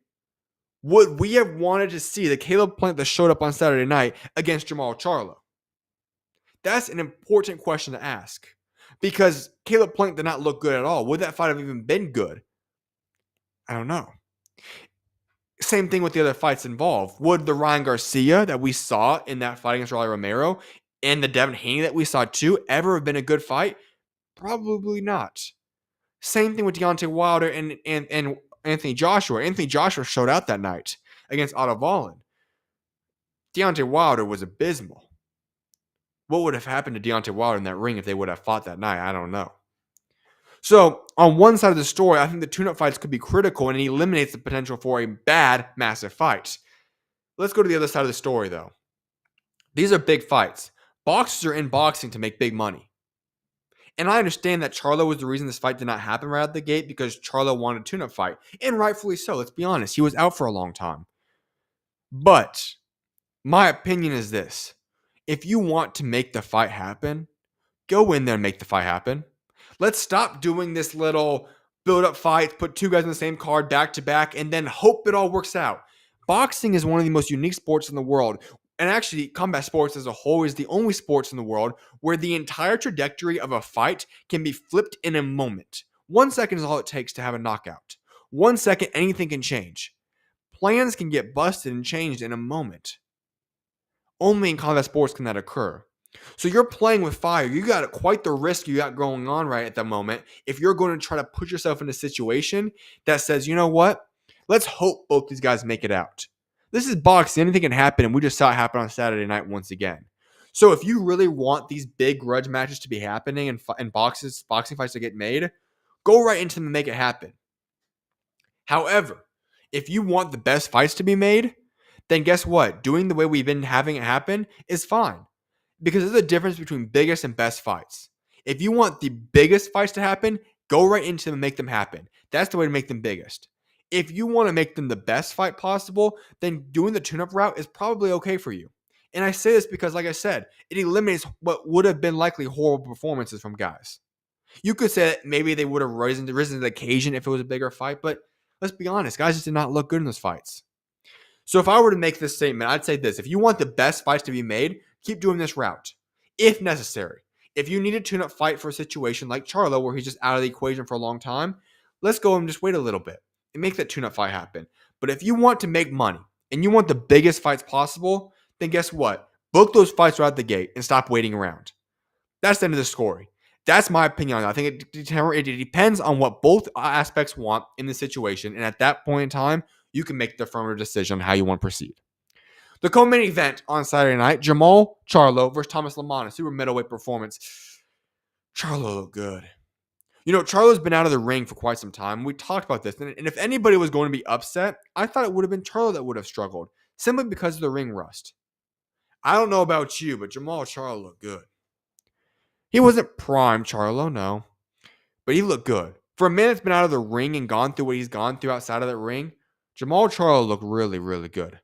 B: would we have wanted to see the Caleb Plant that showed up on Saturday night against Jamal Charlo? That's an important question to ask. Because Caleb Plant did not look good at all. Would that fight have even been good? I don't know. Same thing with the other fights involved. Would the Ryan Garcia that we saw in that fight against Rolly Romero and the Devin Haney that we saw too ever have been a good fight? Probably not. Same thing with Deontay Wilder and Anthony Joshua. Anthony Joshua showed out that night against Otto Wallin. Deontay Wilder was abysmal. What would have happened to Deontay Wilder in that ring if they would have fought that night? I don't know. So, on one side of the story, I think the tune-up fights could be critical and it eliminates the potential for a bad, massive fight. Let's go to the other side of the story, though. These are big fights. Boxers are in boxing to make big money. And I understand that Charlo was the reason this fight did not happen right out the gate because Charlo wanted a tune-up fight. And rightfully so, let's be honest. He was out for a long time. But my opinion is this. If you want to make the fight happen, go in there and make the fight happen. Let's stop doing this little build-up fight, put two guys in the same card back to back, and then hope it all works out. Boxing is one of the most unique sports in the world. And actually, combat sports as a whole is the only sports in the world where the entire trajectory of a fight can be flipped in a moment. 1 second is all it takes to have a knockout. 1 second, anything can change. Plans can get busted and changed in a moment. Only in combat sports can that occur. So you're playing with fire. You got quite the risk you got going on right at the moment if you're going to try to put yourself in a situation that says, you know what? Let's hope both these guys make it out. This is boxing. Anything can happen, and we just saw it happen on Saturday night once again. So if you really want these big grudge matches to be happening and boxing fights to get made, go right into them and make it happen. However, if you want the best fights to be made, then guess what? Doing the way we've been having it happen is fine. Because there's a difference between biggest and best fights. If you want the biggest fights to happen, go right into them and make them happen. That's the way to make them biggest. If you want to make them the best fight possible, then doing the tune-up route is probably okay for you. And I say this because, like I said, it eliminates what would have been likely horrible performances from guys. You could say that maybe they would have risen to the occasion if it was a bigger fight, but let's be honest, guys just did not look good in those fights. So if I were to make this statement, I'd say this. If you want the best fights to be made, keep doing this route, if necessary. If you need a tune-up fight for a situation like Charlo, where he's just out of the equation for a long time, let's go and just wait a little bit and make that tune-up fight happen. But if you want to make money and you want the biggest fights possible, then guess what? Book those fights right out the gate and stop waiting around. That's the end of the story. That's my opinion on it. I think it depends on what both aspects want in the situation. And at that point in time, you can make the firmer decision on how you want to proceed. The co-main event on Saturday night, Jamal Charlo versus Thomas Lamont, a super middleweight performance. Charlo looked good. Charlo's been out of the ring for quite some time. We talked about this. And if anybody was going to be upset, I thought it would have been Charlo that would have struggled, simply because of the ring rust. I don't know about you, but Jamal Charlo looked good. He wasn't prime Charlo, no. But he looked good. For a man that's been out of the ring and gone through what he's gone through outside of that ring, Jamal Charlo looked really, really good.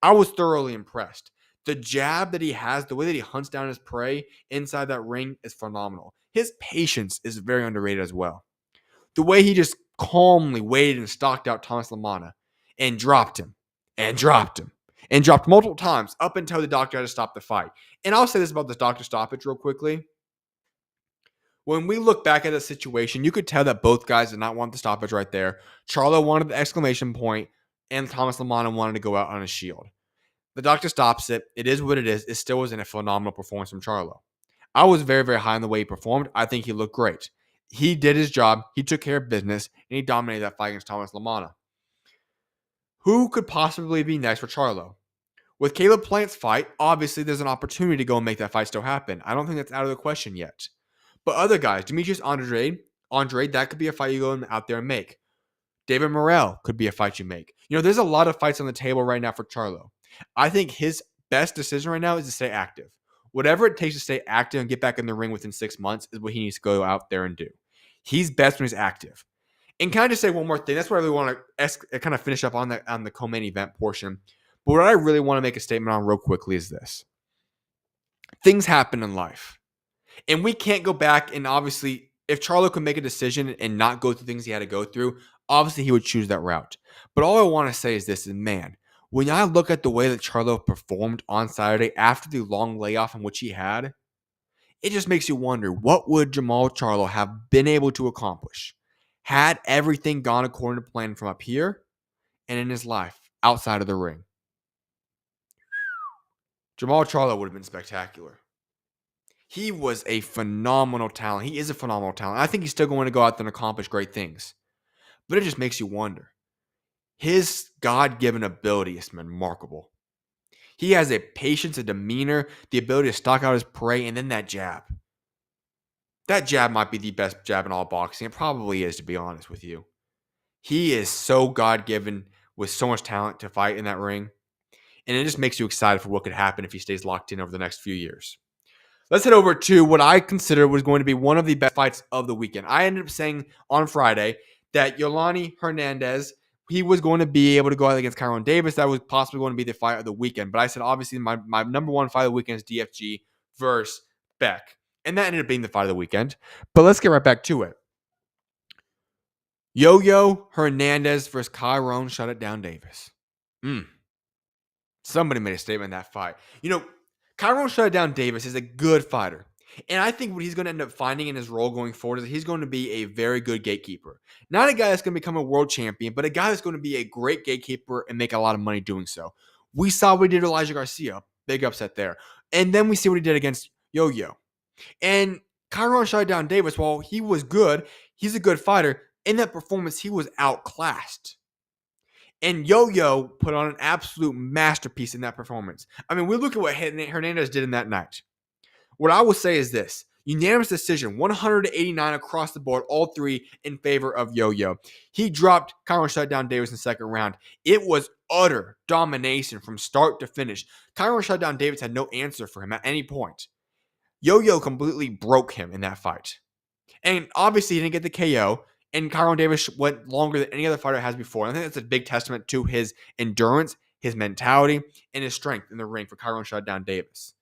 B: I was thoroughly impressed. The jab that he has, the way that he hunts down his prey inside that ring is phenomenal. His patience is very underrated as well. The way he just calmly waited and stalked out Thomas Lamana and dropped him and dropped him and dropped multiple times up until the doctor had to stop the fight. And I'll say this about this doctor stoppage real quickly. When we look back at the situation, you could tell that both guys did not want the stoppage right there. Charlo wanted the exclamation point, and Thomas Lamana wanted to go out on a shield. The doctor stops it. It is what it is. It still wasn't a phenomenal performance from Charlo. I was very, very high on the way he performed. I think he looked great. He did his job. He took care of business, and he dominated that fight against Thomas Lamana. Who could possibly be next for Charlo? With Caleb Plant's fight, obviously there's an opportunity to go and make that fight still happen. I don't think that's out of the question yet. But other guys, Demetrius Andrade, that could be a fight you go out there and make. David Morrell could be a fight you make. There's a lot of fights on the table right now for Charlo. I think his best decision right now is to stay active. Whatever it takes to stay active and get back in the ring within 6 months is what he needs to go out there and do. He's best when he's active. And can I just say one more thing? That's what I really want to kind of finish up on the co-main event portion. But what I really want to make a statement on real quickly is this. Things happen in life. And we can't go back and obviously, if Charlo could make a decision and not go through things he had to go through, obviously he would choose that route. But all I want to say is this, man, when I look at the way that Charlo performed on Saturday after the long layoff in which he had, it just makes you wonder, what would Jamal Charlo have been able to accomplish had everything gone according to plan from up here and in his life outside of the ring? Jamal Charlo would have been spectacular. He was a phenomenal talent. He is a phenomenal talent. I think he's still going to go out there and accomplish great things. But it just makes you wonder. His God-given ability is remarkable. He has a patience, a demeanor, the ability to stalk out his prey, and then that jab. That jab might be the best jab in all boxing. It probably is, to be honest with you. He is so God-given with so much talent to fight in that ring. And it just makes you excited for what could happen if he stays locked in over the next few years. Let's head over to what I consider was going to be one of the best fights of the weekend. I ended up saying on Friday that Yolani Hernandez, he was going to be able to go out against Kyron Davis. That was possibly going to be the fight of the weekend. But I said, obviously, my number one fight of the weekend is DFG versus Bek. And that ended up being the fight of the weekend. But let's get right back to it. Yo-Yo Hernandez versus Kyron Shut It Down Davis. Somebody made a statement in that fight. Kyron Shut It Down Davis is a good fighter. And I think what he's going to end up finding in his role going forward is he's going to be a very good gatekeeper. Not a guy that's going to become a world champion, but a guy that's going to be a great gatekeeper and make a lot of money doing so. We saw what he did with Elijah Garcia. Big upset there. And then we see what he did against Yo-Yo. And Kyron Shut It Down Davis, while he was good, he's a good fighter. In that performance, he was outclassed. And Yo-Yo put on an absolute masterpiece in that performance. I mean, we look at what Hernandez did in that night. What I will say is this. Unanimous decision, 189 across the board, all three in favor of Yo-Yo. He dropped Kyron Shut It Down Davis in the second round. It was utter domination from start to finish. Kyron Shut It Down Davis had no answer for him at any point. Yo-Yo completely broke him in that fight. And obviously he didn't get the KO. And Kyron Davis went longer than any other fighter has before. And I think that's a big testament to his endurance, his mentality, and his strength in the ring for Kyron Shut It Down Davis.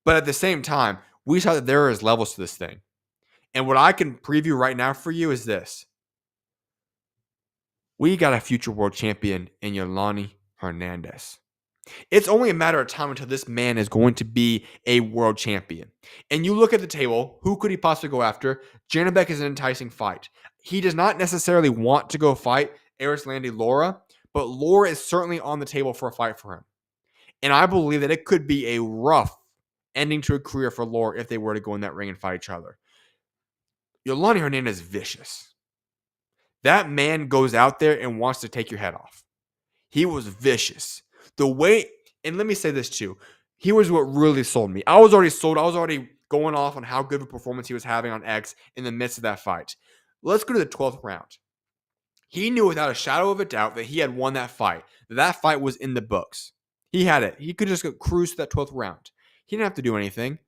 B: But at the same time, we saw that there is levels to this thing. And what I can preview right now for you is this. We got a future world champion in Yolani Hernandez. It's only a matter of time until this man is going to be a world champion. And you look at the table, who could he possibly go after? Bek is an enticing fight. He does not necessarily want to go fight Erislandy Lara, but Lara is certainly on the table for a fight for him. And I believe that it could be a rough ending to a career for Lore if they were to go in that ring and fight each other. Yolani Hernandez is vicious. That man goes out there and wants to take your head off. He was vicious. The way, and let me say this too, he was what really sold me. I was already sold. I was already going off on how good of a performance he was having on X in the midst of that fight. Let's go to the 12th round. He knew without a shadow of a doubt that he had won that fight. That fight was in the books. He had it. He could just go cruise to that 12th round. He didn't have to do anything.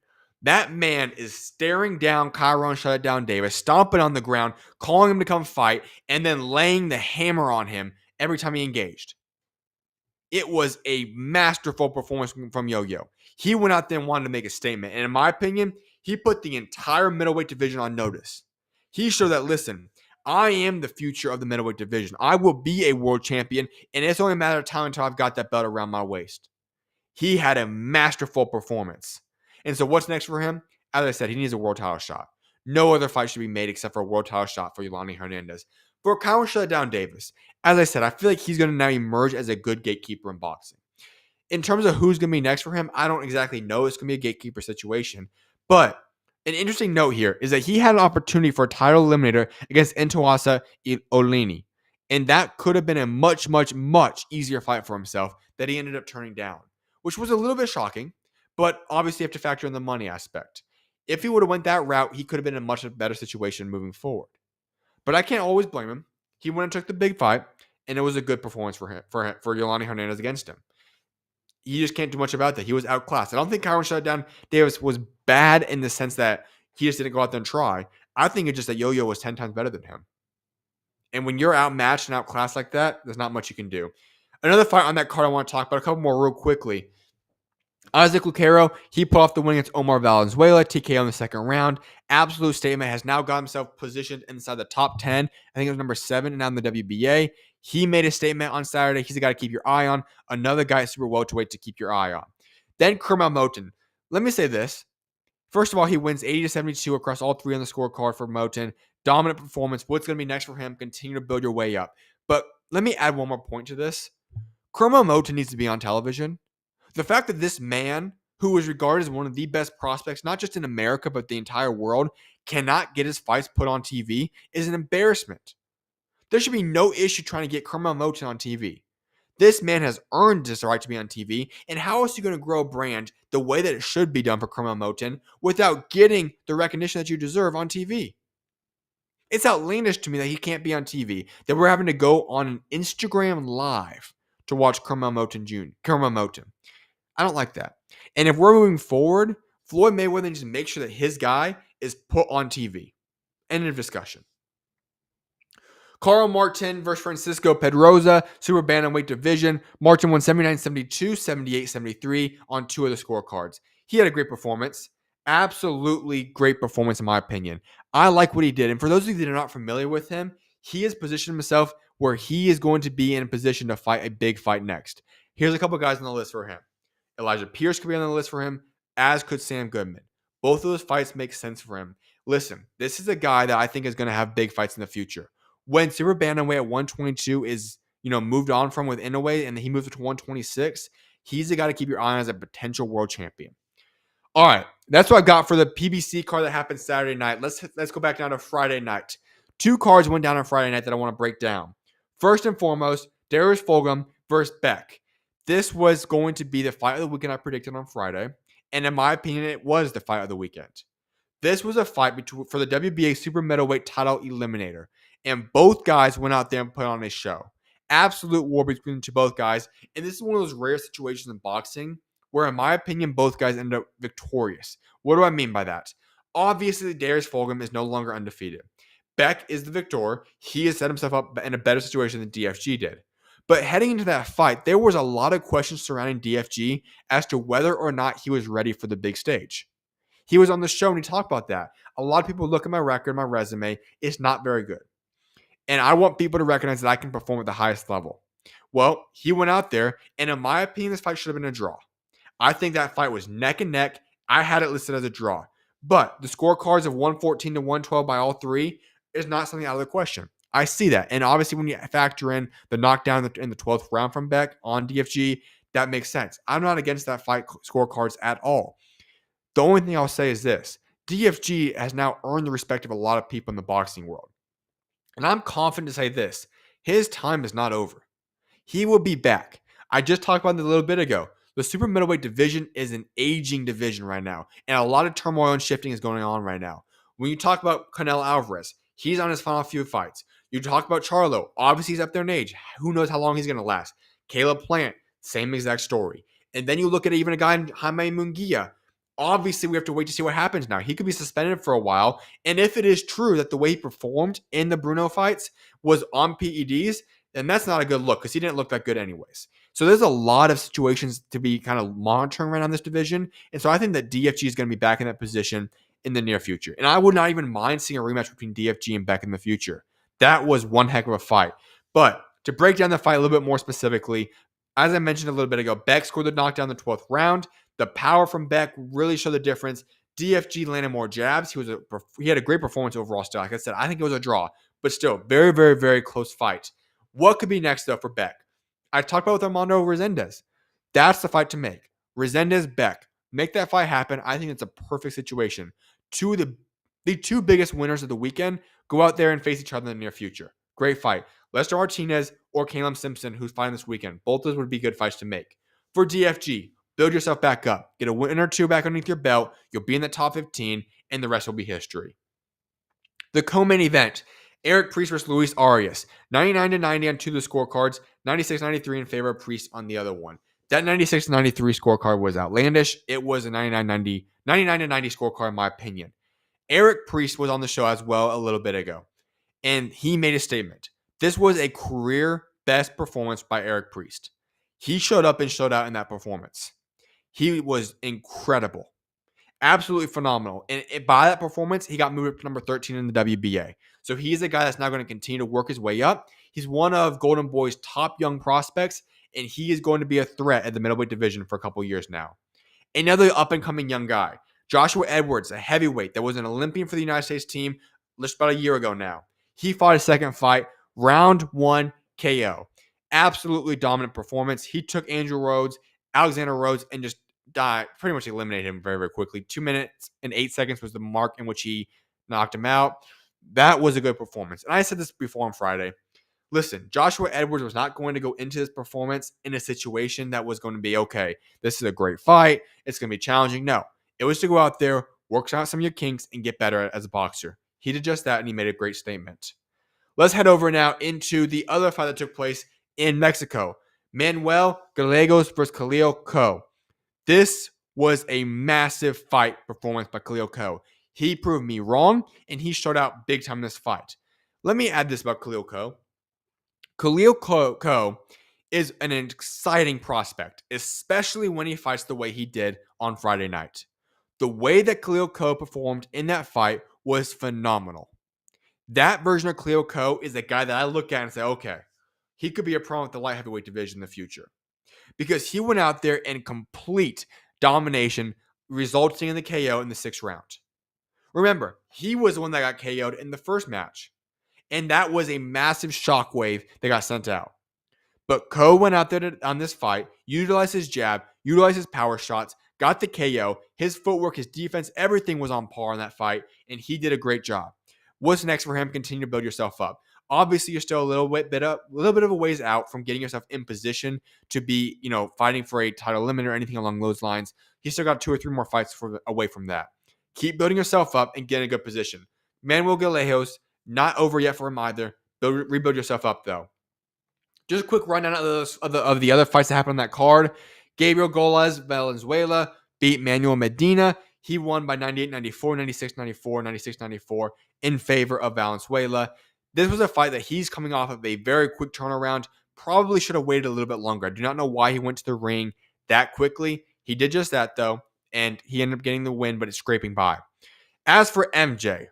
B: That man is staring down Chiron Shutdown Davis, stomping on the ground, calling him to come fight, and then laying the hammer on him every time he engaged. It was a masterful performance from Yo-Yo. He went out there and wanted to make a statement. And in my opinion, he put the entire middleweight division on notice. He showed that, listen, I am the future of the middleweight division. I will be a world champion, and it's only a matter of time until I've got that belt around my waist. He had a masterful performance. And so what's next for him? As I said, he needs a world title shot. No other fight should be made except for a world title shot for Yolani Hernandez. For Chiron Shutdown Davis, as I said, I feel like he's going to now emerge as a good gatekeeper in boxing. In terms of who's going to be next for him, I don't exactly know. It's going to be a gatekeeper situation. But an interesting note here is that he had an opportunity for a title eliminator against Intuasa Olini. And that could have been a much, much, much easier fight for himself that he ended up turning down, which was a little bit shocking. But obviously you have to factor in the money aspect. If he would have went that route, he could have been in a much better situation moving forward. But I can't always blame him. He went and took the big fight, and it was a good performance for him, for Yolani Hernandez against him. You just can't do much about that. He was outclassed. I don't think Chiron Shutdown Davis was bad in the sense that he just didn't go out there and try. I think it's just that Yo-Yo was 10 times better than him. And when you're outmatched and outclassed like that, there's not much you can do. Another fight on that card I want to talk about, a couple more real quickly. Isaac Lucero, he put off the win against Omar Valenzuela, TKO in the second round. Absolute statement, has now got himself positioned inside the top 10. I think it was number 7 now in the WBA. He made a statement on Saturday. He's a guy to keep your eye on. Another guy at super welterweight to keep your eye on. Then Kermel Moten. Let me say this. First of all, he wins 80-72 across all 3 on the scorecard for Moten. Dominant performance. What's going to be next for him? Continue to build your way up. But let me add one more point to this. Kermel Moten needs to be on television. The fact that this man, who is regarded as one of the best prospects, not just in America, but the entire world, cannot get his fights put on TV is an embarrassment. There should be no issue trying to get Kermel Moten on TV. This man has earned this right to be on TV, and how else are you going to grow a brand the way that it should be done for Kermel Moten without getting the recognition that you deserve on TV? It's outlandish to me that he can't be on TV, that we're having to go on an Instagram live to watch Kermel Moten. I don't like that. And if we're moving forward, Floyd Mayweather needs to make sure that his guy is put on TV. End of discussion. Carl Martin versus Francisco Pedroza, super bantamweight division. Martin won 79-72, 78-73 on 2 of the scorecards. He had a great performance. Absolutely great performance in my opinion. I like what he did. And for those of you that are not familiar with him, he has positioned himself where he is going to be in a position to fight a big fight next. Here's a couple guys on the list for him. Elijah Pierce could be on the list for him, as could Sam Goodman. Both of those fights make sense for him. Listen, this is a guy that I think is going to have big fights in the future. When super bantamweight at 122 is, moved on from with Inoue and he moves to 126, he's the guy to keep your eye on as a potential world champion. All right, that's what I got for the PBC card that happened Saturday night. Let's go back down to Friday night. 2 cards went down on Friday night that I want to break down. First and foremost, Darius Fulgham versus Bek. This was going to be the fight of the weekend I predicted on Friday. And in my opinion, it was the fight of the weekend. This was a fight for the WBA super middleweight title eliminator. And both guys went out there and put on a show. Absolute war between both guys. And this is one of those rare situations in boxing where, in my opinion, both guys ended up victorious. What do I mean by that? Obviously, Darius Fulgham is no longer undefeated. Bek is the victor. He has set himself up in a better situation than DFG did. But heading into that fight, there was a lot of questions surrounding DFG as to whether or not he was ready for the big stage. He was on the show and he talked about that. A lot of people look at my record, my resume. It's not very good. And I want people to recognize that I can perform at the highest level. Well, he went out there, and in my opinion, this fight should have been a draw. I think that fight was neck and neck. I had it listed as a draw. But the scorecards of 114 to 112 by all 3 is not something out of the question. I see that. And obviously, when you factor in the knockdown in the 12th round from Bek on DFG, that makes sense. I'm not against that fight scorecards at all. The only thing I'll say is this. DFG has now earned the respect of a lot of people in the boxing world. And I'm confident to say this. His time is not over. He will be back. I just talked about it a little bit ago. The super middleweight division is an aging division right now, and a lot of turmoil and shifting is going on right now. When you talk about Canelo Alvarez, he's on his final few fights. You talk about Charlo, obviously he's up there in age. Who knows how long he's going to last? Caleb Plant, same exact story. And then you look at even a guy, Jaime Munguia. Obviously, we have to wait to see what happens now. He could be suspended for a while. And if it is true that the way he performed in the Bruno fights was on PEDs, then that's not a good look because he didn't look that good anyways. So there's a lot of situations to be kind of monitoring right now in this division. And so I think that DFG is going to be back in that position in the near future. And I would not even mind seeing a rematch between DFG and Bek in the future. That was one heck of a fight. But to break down the fight a little bit more specifically, as I mentioned a little bit ago, Bek scored the knockdown in the 12th round. The power from Bek really showed the difference. DFG landed more jabs. He had a great performance overall still. Like I said, I think it was a draw. But still, very, very, very close fight. What could be next, though, for Bek? I talked about with Armando Resendiz. That's the fight to make. Resendiz Bek. Make that fight happen. I think it's a perfect situation. The two biggest winners of the weekend go out there and face each other in the near future. Great fight. Lester Martinez or Caleb Simpson, who's fighting this weekend. Both of those would be good fights to make. For DFG, build yourself back up. Get a win or two back underneath your belt. You'll be in the top 15, and the rest will be history. The co-main event, Eric Priest versus Luis Arias. 99-90 on two of the scorecards. 96-93 in favor of Priest on the other one. That 96-93 scorecard was outlandish. It was a 99-90 scorecard in my opinion. Eric Priest was on the show as well a little bit ago, and he made a statement. This was a career best performance by Eric Priest. He showed up and showed out in that performance. He was incredible. Absolutely phenomenal. And by that performance, he got moved up to number 13 in the WBA. So he's a guy that's now going to continue to work his way up. He's one of Golden Boy's top young prospects, and he is going to be a threat at the middleweight division for a couple years now. Another up-and-coming young guy, Joshua Edwards, a heavyweight that was an Olympian for the United States team just about a year ago now. He fought his second fight, round 1 KO. Absolutely dominant performance. He took Andrew Rhodes, Alexander Rhodes, and just pretty much eliminated him very, very quickly. 2 minutes and 8 seconds was the mark in which he knocked him out. That was a good performance. And I said this before on Friday. Listen, Joshua Edwards was not going to go into this performance in a situation that was going to be, okay, this is a great fight. It's going to be challenging. No, it was to go out there, work out some of your kinks, and get better as a boxer. He did just that, and he made a great statement. Let's head over now into the other fight that took place in Mexico. Manuel Gallegos versus Khalil Coe. This was a massive fight performance by Khalil Coe. He proved me wrong, and he showed out big time in this fight. Let me add this about Khalil Coe. Khalil Coe is an exciting prospect, especially when he fights the way he did on Friday night. The way that Khalil Coe performed in that fight was phenomenal. That version of Khalil Coe is a guy that I look at and say, okay, he could be a pro with the light heavyweight division in the future. Because he went out there in complete domination, resulting in the KO in the 6th round. Remember, he was the one that got KO'd in the first match. And that was a massive shockwave that got sent out. But Coe went out there on this fight, utilized his jab, utilized his power shots, got the KO. His footwork, his defense, everything was on par in that fight, and he did a great job. What's next for him? Continue to build yourself up. Obviously, you're still a little bit of a ways out from getting yourself in position to be, fighting for a title limit or anything along those lines. He's still got 2 or 3 more fights away from that. Keep building yourself up and get in a good position. Manuel Gallegos, not over yet for him either. Rebuild yourself up, though. Just a quick rundown of the other fights that happened on that card. Gabriel Golez Valenzuela beat Manuel Medina. He won by 98-94, 96-94, 96-94 in favor of Valenzuela. This was a fight that he's coming off of a very quick turnaround. Probably should have waited a little bit longer. I do not know why he went to the ring that quickly. He did just that, though, and he ended up getting the win, but it's scraping by. As for MJ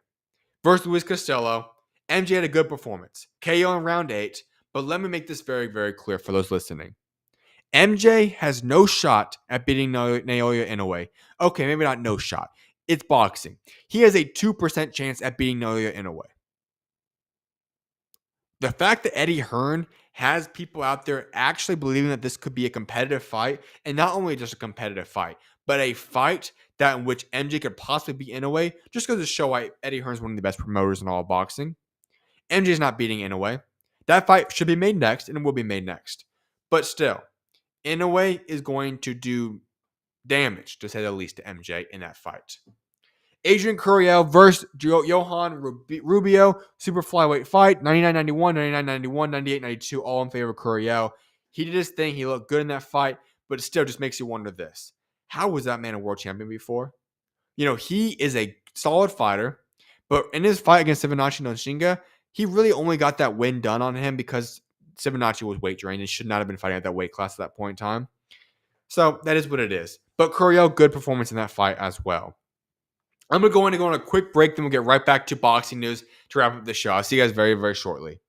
B: versus Luis Costello, MJ had a good performance. KO in round 8, but let me make this very, very clear for those listening. MJ has no shot at beating Naoya Inoue. Okay, maybe not no shot. It's boxing. He has a 2% chance at beating Naoya Inoue. the fact that Eddie Hearn has people out there actually believing that this could be a competitive fight, and not only just a competitive fight, but a fight that in which MJ could possibly be Inoue, just goes to show why Eddie Hearn's one of the best promoters in all of boxing. MJ's not beating Inoue. That fight should be made next, and it will be made next. But still, Inoue is going to do damage, to say the least, to MJ in that fight. Adrian Curiel versus Johan Rubio, super flyweight fight, 99-91, 99-91, 98-92, all in favor of Curiel. He did his thing. He looked good in that fight, but it still just makes you wonder this. How was that man a world champion before? He is a solid fighter, but in his fight against Sivanachi Noshinga, he really only got that win done on him because Sivanachi was weight drained and should not have been fighting at that weight class at that point in time. So that is what it is. But Curiel, good performance in that fight as well. I'm going to go on a quick break, then we'll get right back to boxing news to wrap up the show. I'll see you guys very, very shortly.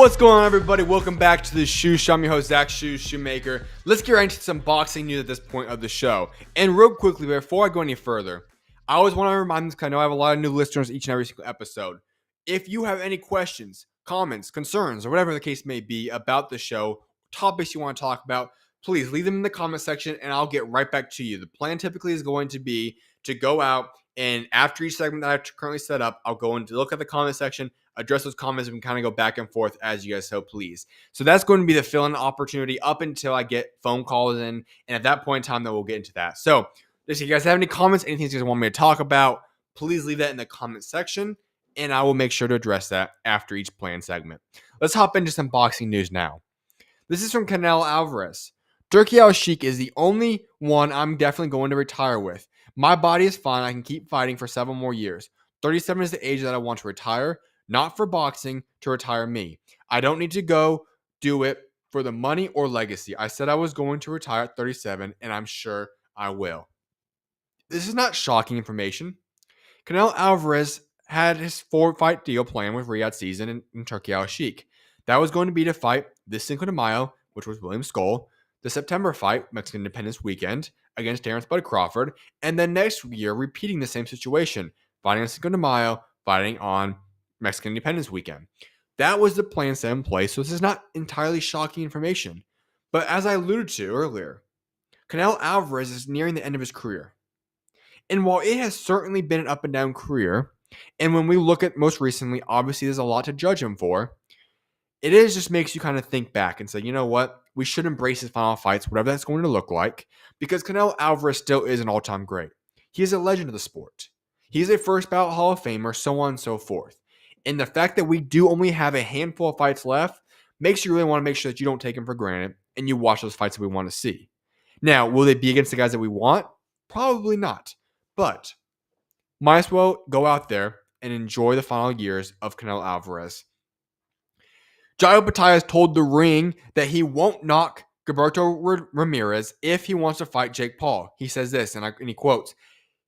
B: What's going on, everybody? Welcome back to the SchuZ Show. I'm your host, SchuZ Shoemaker. Let's get right into some boxing news at this point of the show. And real quickly, before I go any further, I always want to remind this because I know I have a lot of new listeners each and every single episode. If you have any questions, comments, concerns, or whatever the case may be about the show, topics you want to talk about, please leave them in the comment section and I'll get right back to you. The plan typically is going to be to go out and after each segment that I've currently set up, I'll go and look at the comment section, address those comments, and kind of go back and forth as you guys so please. So that's going to be the fill-in opportunity up until I get phone calls in. And at that point in time, then we'll get into that. So if you guys have any comments, anything you guys want me to talk about, please leave that in the comment section. And I will make sure to address that after each planned segment. Let's hop into some boxing news now. This is from Canelo Alvarez. Turki Al-Sheikh is the only one I'm definitely going to retire with. My body is fine. I can keep fighting for 7 more years. 37 is the age that I want to retire, not for boxing, to retire me. I don't need to go do it for the money or legacy. I said I was going to retire at 37, and I'm sure I will. This is not shocking information. Canelo Alvarez had his 4-fight deal planned with Riyadh Season and Turki Al-Sheikh. That was going to be to fight this Cinco de Mayo, which was William Skull, the September fight, Mexican Independence Weekend, against Terrence Bud Crawford, and then next year repeating the same situation, fighting on Cinco de Mayo, fighting on Mexican Independence Weekend. That was the plan set in place, so this is not entirely shocking information. But as I alluded to earlier, Canelo Alvarez is nearing the end of his career. And while it has certainly been an up and down career, and when we look at most recently, obviously there's a lot to judge him for, it just makes you kind of think back and say, you know what? we should embrace his final fights, whatever that's going to look like, because Canelo Alvarez still is an all-time great. He is a legend of the sport. He's a first ballot Hall of Famer, so on and so forth. And the fact that we do only have a handful of fights left makes you really want to make sure that you don't take him for granted and you watch those fights that we want to see. Now, will they be against the guys that we want? Probably not. But might as well go out there and enjoy the final years of Canelo Alvarez. Jairo Pitaya has told The Ring that he won't knock Gilberto Ramirez if he wants to fight Jake Paul. He says this, and he quotes,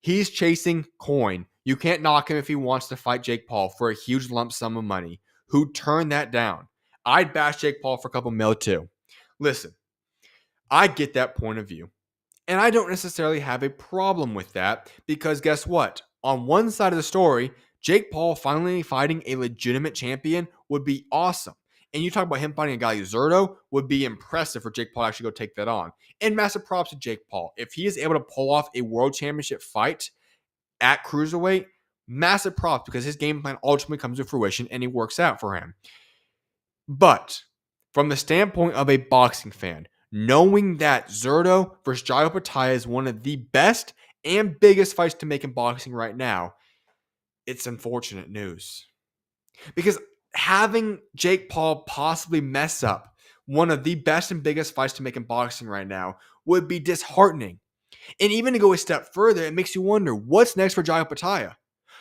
B: "He's chasing coin. You can't knock him if he wants to fight Jake Paul for a huge lump sum of money. Who turned that down? I'd bash Jake Paul for a couple mil too." Listen, I get that point of view. And I don't necessarily have a problem with that because guess what? On one side of the story, Jake Paul finally fighting a legitimate champion would be awesome. And you talk about him fighting a guy like Zurdo would be impressive for Jake Paul to actually go take that on. And massive props to Jake Paul. If he is able to pull off a world championship fight at cruiserweight, massive props because his game plan ultimately comes to fruition and he works out for him. But from the standpoint of a boxing fan, knowing that Zurdo versus Jairo Pitaya is one of the best and biggest fights to make in boxing right now, it's unfortunate news. Because having Jake Paul possibly mess up one of the best and biggest fights to make in boxing right now would be disheartening. And even to go a step further, it makes you wonder what's next for Jairo Pitaya.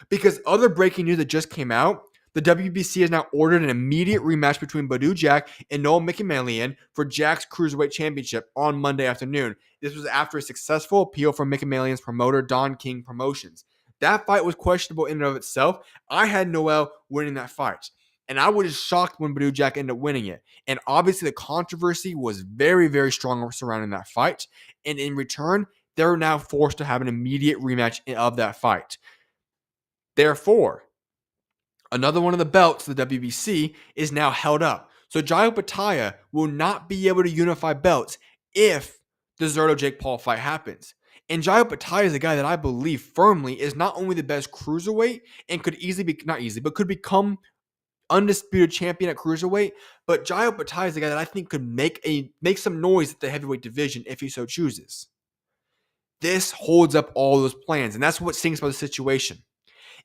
B: Because other breaking news that just came out, the WBC has now ordered an immediate rematch between Badou Jack and Noah McMillan for Jack's Cruiserweight Championship on Monday afternoon. This was after a successful appeal from McMillan's promoter, Don King Promotions. That fight was questionable in and of itself. I had Noel winning that fight. And I was shocked when Badou Jack ended up winning it. And obviously the controversy was very, very strong surrounding that fight. And in return, they're now forced to have an immediate rematch of that fight. Therefore, another one of the belts, the WBC, is now held up. So Jairo Pitaya will not be able to unify belts if the Zurdo Jake Paul fight happens. And Jairo Pitaya is a guy that I believe firmly is not only the best cruiserweight and could easily be, not easily, but could become undisputed champion at cruiserweight. But Jairo Pitaya is a guy that I think could make some noise at the heavyweight division if he so chooses. This holds up all those plans, and that's what stinks about the situation.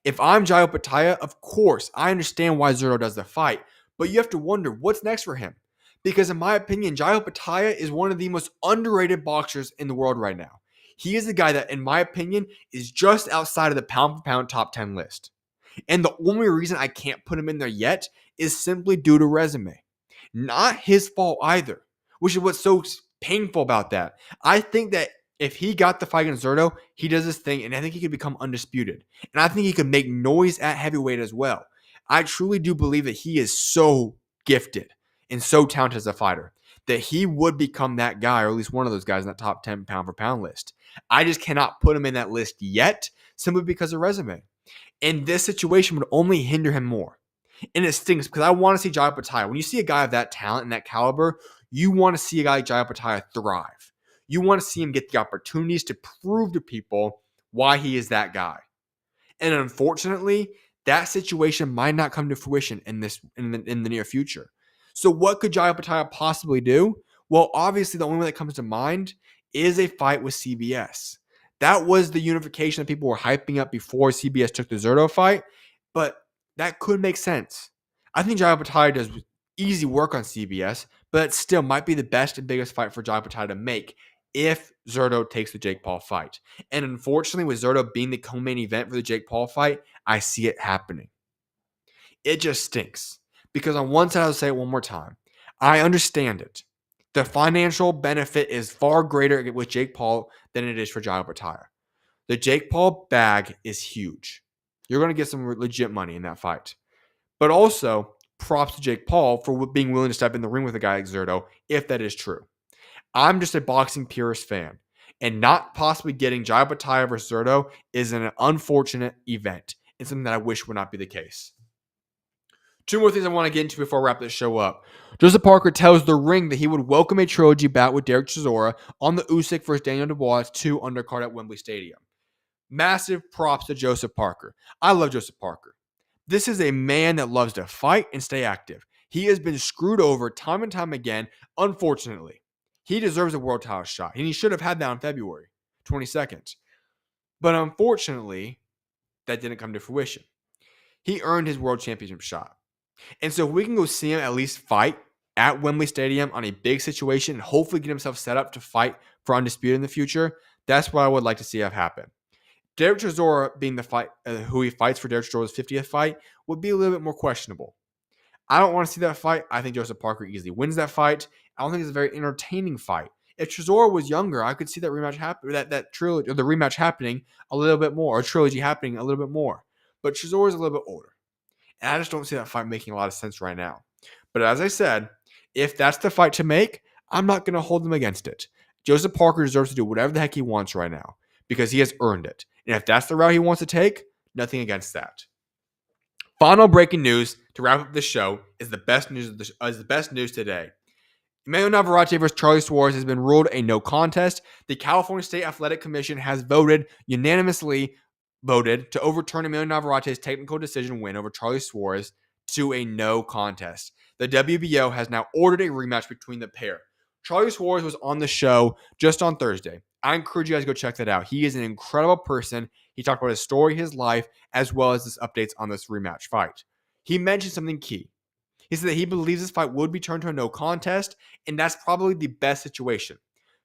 B: If I'm Jairo Pitaya, of course, I understand why Zurdo does the fight, but you have to wonder what's next for him. Because in my opinion, Jairo Pitaya is one of the most underrated boxers in the world right now. He is the guy that, in my opinion, is just outside of the pound-for-pound top 10 list. And the only reason I can't put him in there yet is simply due to resume. Not his fault either, which is what's so painful about that. I think that if he got the fight against Zurdo, he does this thing, and I think he could become undisputed. And I think he could make noise at heavyweight as well. I truly do believe that he is so gifted and so talented as a fighter that he would become that guy, or at least one of those guys in that top 10 pound-for-pound list. I just cannot put him in that list yet, simply because of resume. And this situation would only hinder him more. And it stinks because I want to see Jairo Pitaya. When you see a guy of that talent and that caliber, you want to see a guy like Jairo Pitaya thrive. You want to see him get the opportunities to prove to people why he is that guy. And unfortunately, that situation might not come to fruition in the near future. So what could Jairo Pitaya possibly do? Well, obviously, the only one that comes to mind is a fight with CBS. That was the unification that people were hyping up before CBS took the Zurdo fight, but that could make sense. I think Jairo Pitaya does easy work on CBS, but it still might be the best and biggest fight for Jairo Pitaya to make if Zurdo takes the Jake Paul fight. And unfortunately, with Zurdo being the co-main event for the Jake Paul fight, I see it happening. It just stinks. Because on one side, I'll say it one more time. I understand it. The financial benefit is far greater with Jake Paul than it is for Jairo Pitaya. The Jake Paul bag is huge. You're going to get some legit money in that fight. But also, props to Jake Paul for being willing to step in the ring with a guy like Zurdo, if that is true. I'm just a boxing purist fan, and not possibly getting Jairo Pitaya versus Zurdo is an unfortunate event. It's something that I wish would not be the case. Two more things I want to get into before I wrap this show up. Joseph Parker tells The Ring that he would welcome a trilogy bout with Derek Chisora on the Usyk versus Daniel Dubois 2 undercard at Wembley Stadium. Massive props to Joseph Parker. I love Joseph Parker. This is a man that loves to fight and stay active. He has been screwed over time and time again, unfortunately. He deserves a world title shot, and he should have had that on February 22nd. But unfortunately, that didn't come to fruition. He earned his world championship shot. And so if we can go see him at least fight at Wembley Stadium on a big situation and hopefully get himself set up to fight for Undisputed in the future, that's what I would like to see have happen. Derek Chisora being the fight, who he fights for Derek Chisora's 50th fight, would be a little bit more questionable. I don't want to see that fight. I think Joseph Parker easily wins that fight. I don't think it's a very entertaining fight. If Chisora was younger, I could see that rematch happen, that trilogy, or the rematch happening a little bit more, or trilogy happening a little bit more. But Chisora is a little bit older. And I just don't see that fight making a lot of sense right now. But as I said, if that's the fight to make, I'm not going to hold them against it. Joseph Parker deserves to do whatever the heck he wants right now because he has earned it. And if that's the route he wants to take, nothing against that. Final breaking news to wrap up this show is the best news today. Emmanuel Navarrete versus Charlie Suarez has been ruled a no contest. The California State Athletic Commission has unanimously voted to overturn Emmanuel Navarrete's technical decision win over Charlie Suarez to a no contest. The WBO has now ordered a rematch between the pair. Charlie Suarez was on the show just on Thursday. I encourage you guys to go check that out. He is an incredible person. He talked about his story, his life, as well as his updates on this rematch fight. He mentioned something key. He said that he believes this fight would be turned to a no contest, and that's probably the best situation.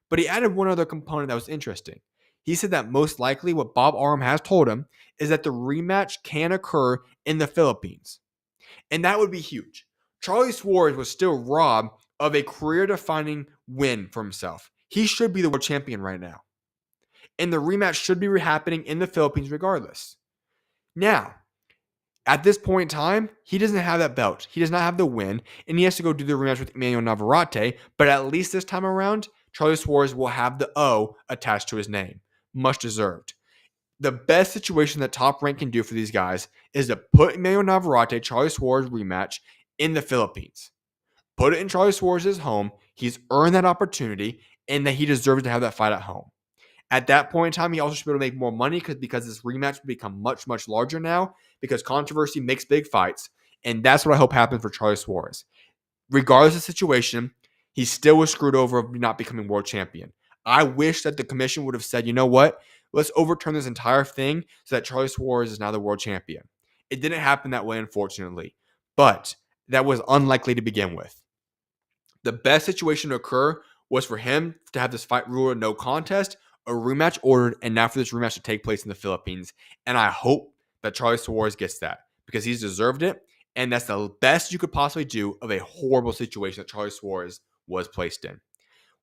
B: But he added one other component that was interesting. He said that most likely what Bob Arum has told him is that the rematch can occur in the Philippines. And that would be huge. Charlie Suarez was still robbed of a career-defining win for himself. He should be the world champion right now. And the rematch should be happening in the Philippines regardless. Now, at this point in time, he doesn't have that belt. He does not have the win, and he has to go do the rematch with Emmanuel Navarrete. But at least this time around, Charlie Suarez will have the O attached to his name. Much deserved. The best situation that Top Rank can do for these guys is to put Emmanuel Navarrete, Charlie Suarez rematch in the Philippines. Put it in Charlie Suarez's home. He's earned that opportunity, and that he deserves to have that fight at home. At that point in time, he also should be able to make more money because this rematch will become much, much larger now because controversy makes big fights. And that's what I hope happens for Charlie Suarez. Regardless of the situation, he still was screwed over of not becoming world champion. I wish that the commission would have said, you know what? Let's overturn this entire thing so that Charlie Suarez is now the world champion. It didn't happen that way, unfortunately. But that was unlikely to begin with. The best situation to occur was for him to have this fight ruled a no contest, a rematch ordered, and now for this rematch to take place in the Philippines. And I hope that Charlie Suarez gets that because he's deserved it. And that's the best you could possibly do of a horrible situation that Charlie Suarez was placed in.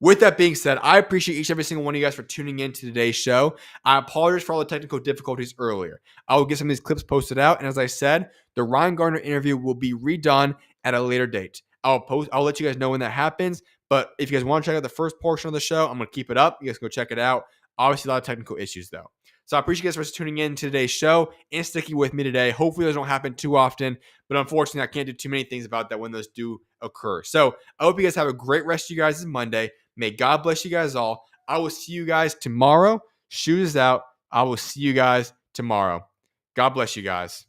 B: With that being said, I appreciate each and every single one of you guys for tuning in to today's show. I apologize for all the technical difficulties earlier. I will get some of these clips posted out. And as I said, the Ryan Garner interview will be redone at a later date. I'll let you guys know when that happens. But if you guys want to check out the first portion of the show, I'm going to keep it up. You guys can go check it out. Obviously, a lot of technical issues, though. So I appreciate you guys for tuning in to today's show and sticking with me today. Hopefully, those don't happen too often. But unfortunately, I can't do too many things about that when those do occur. So I hope you guys have a great rest of you guys this Monday. May God bless you guys all. I will see you guys tomorrow. SchuZ is out. I will see you guys tomorrow. God bless you guys.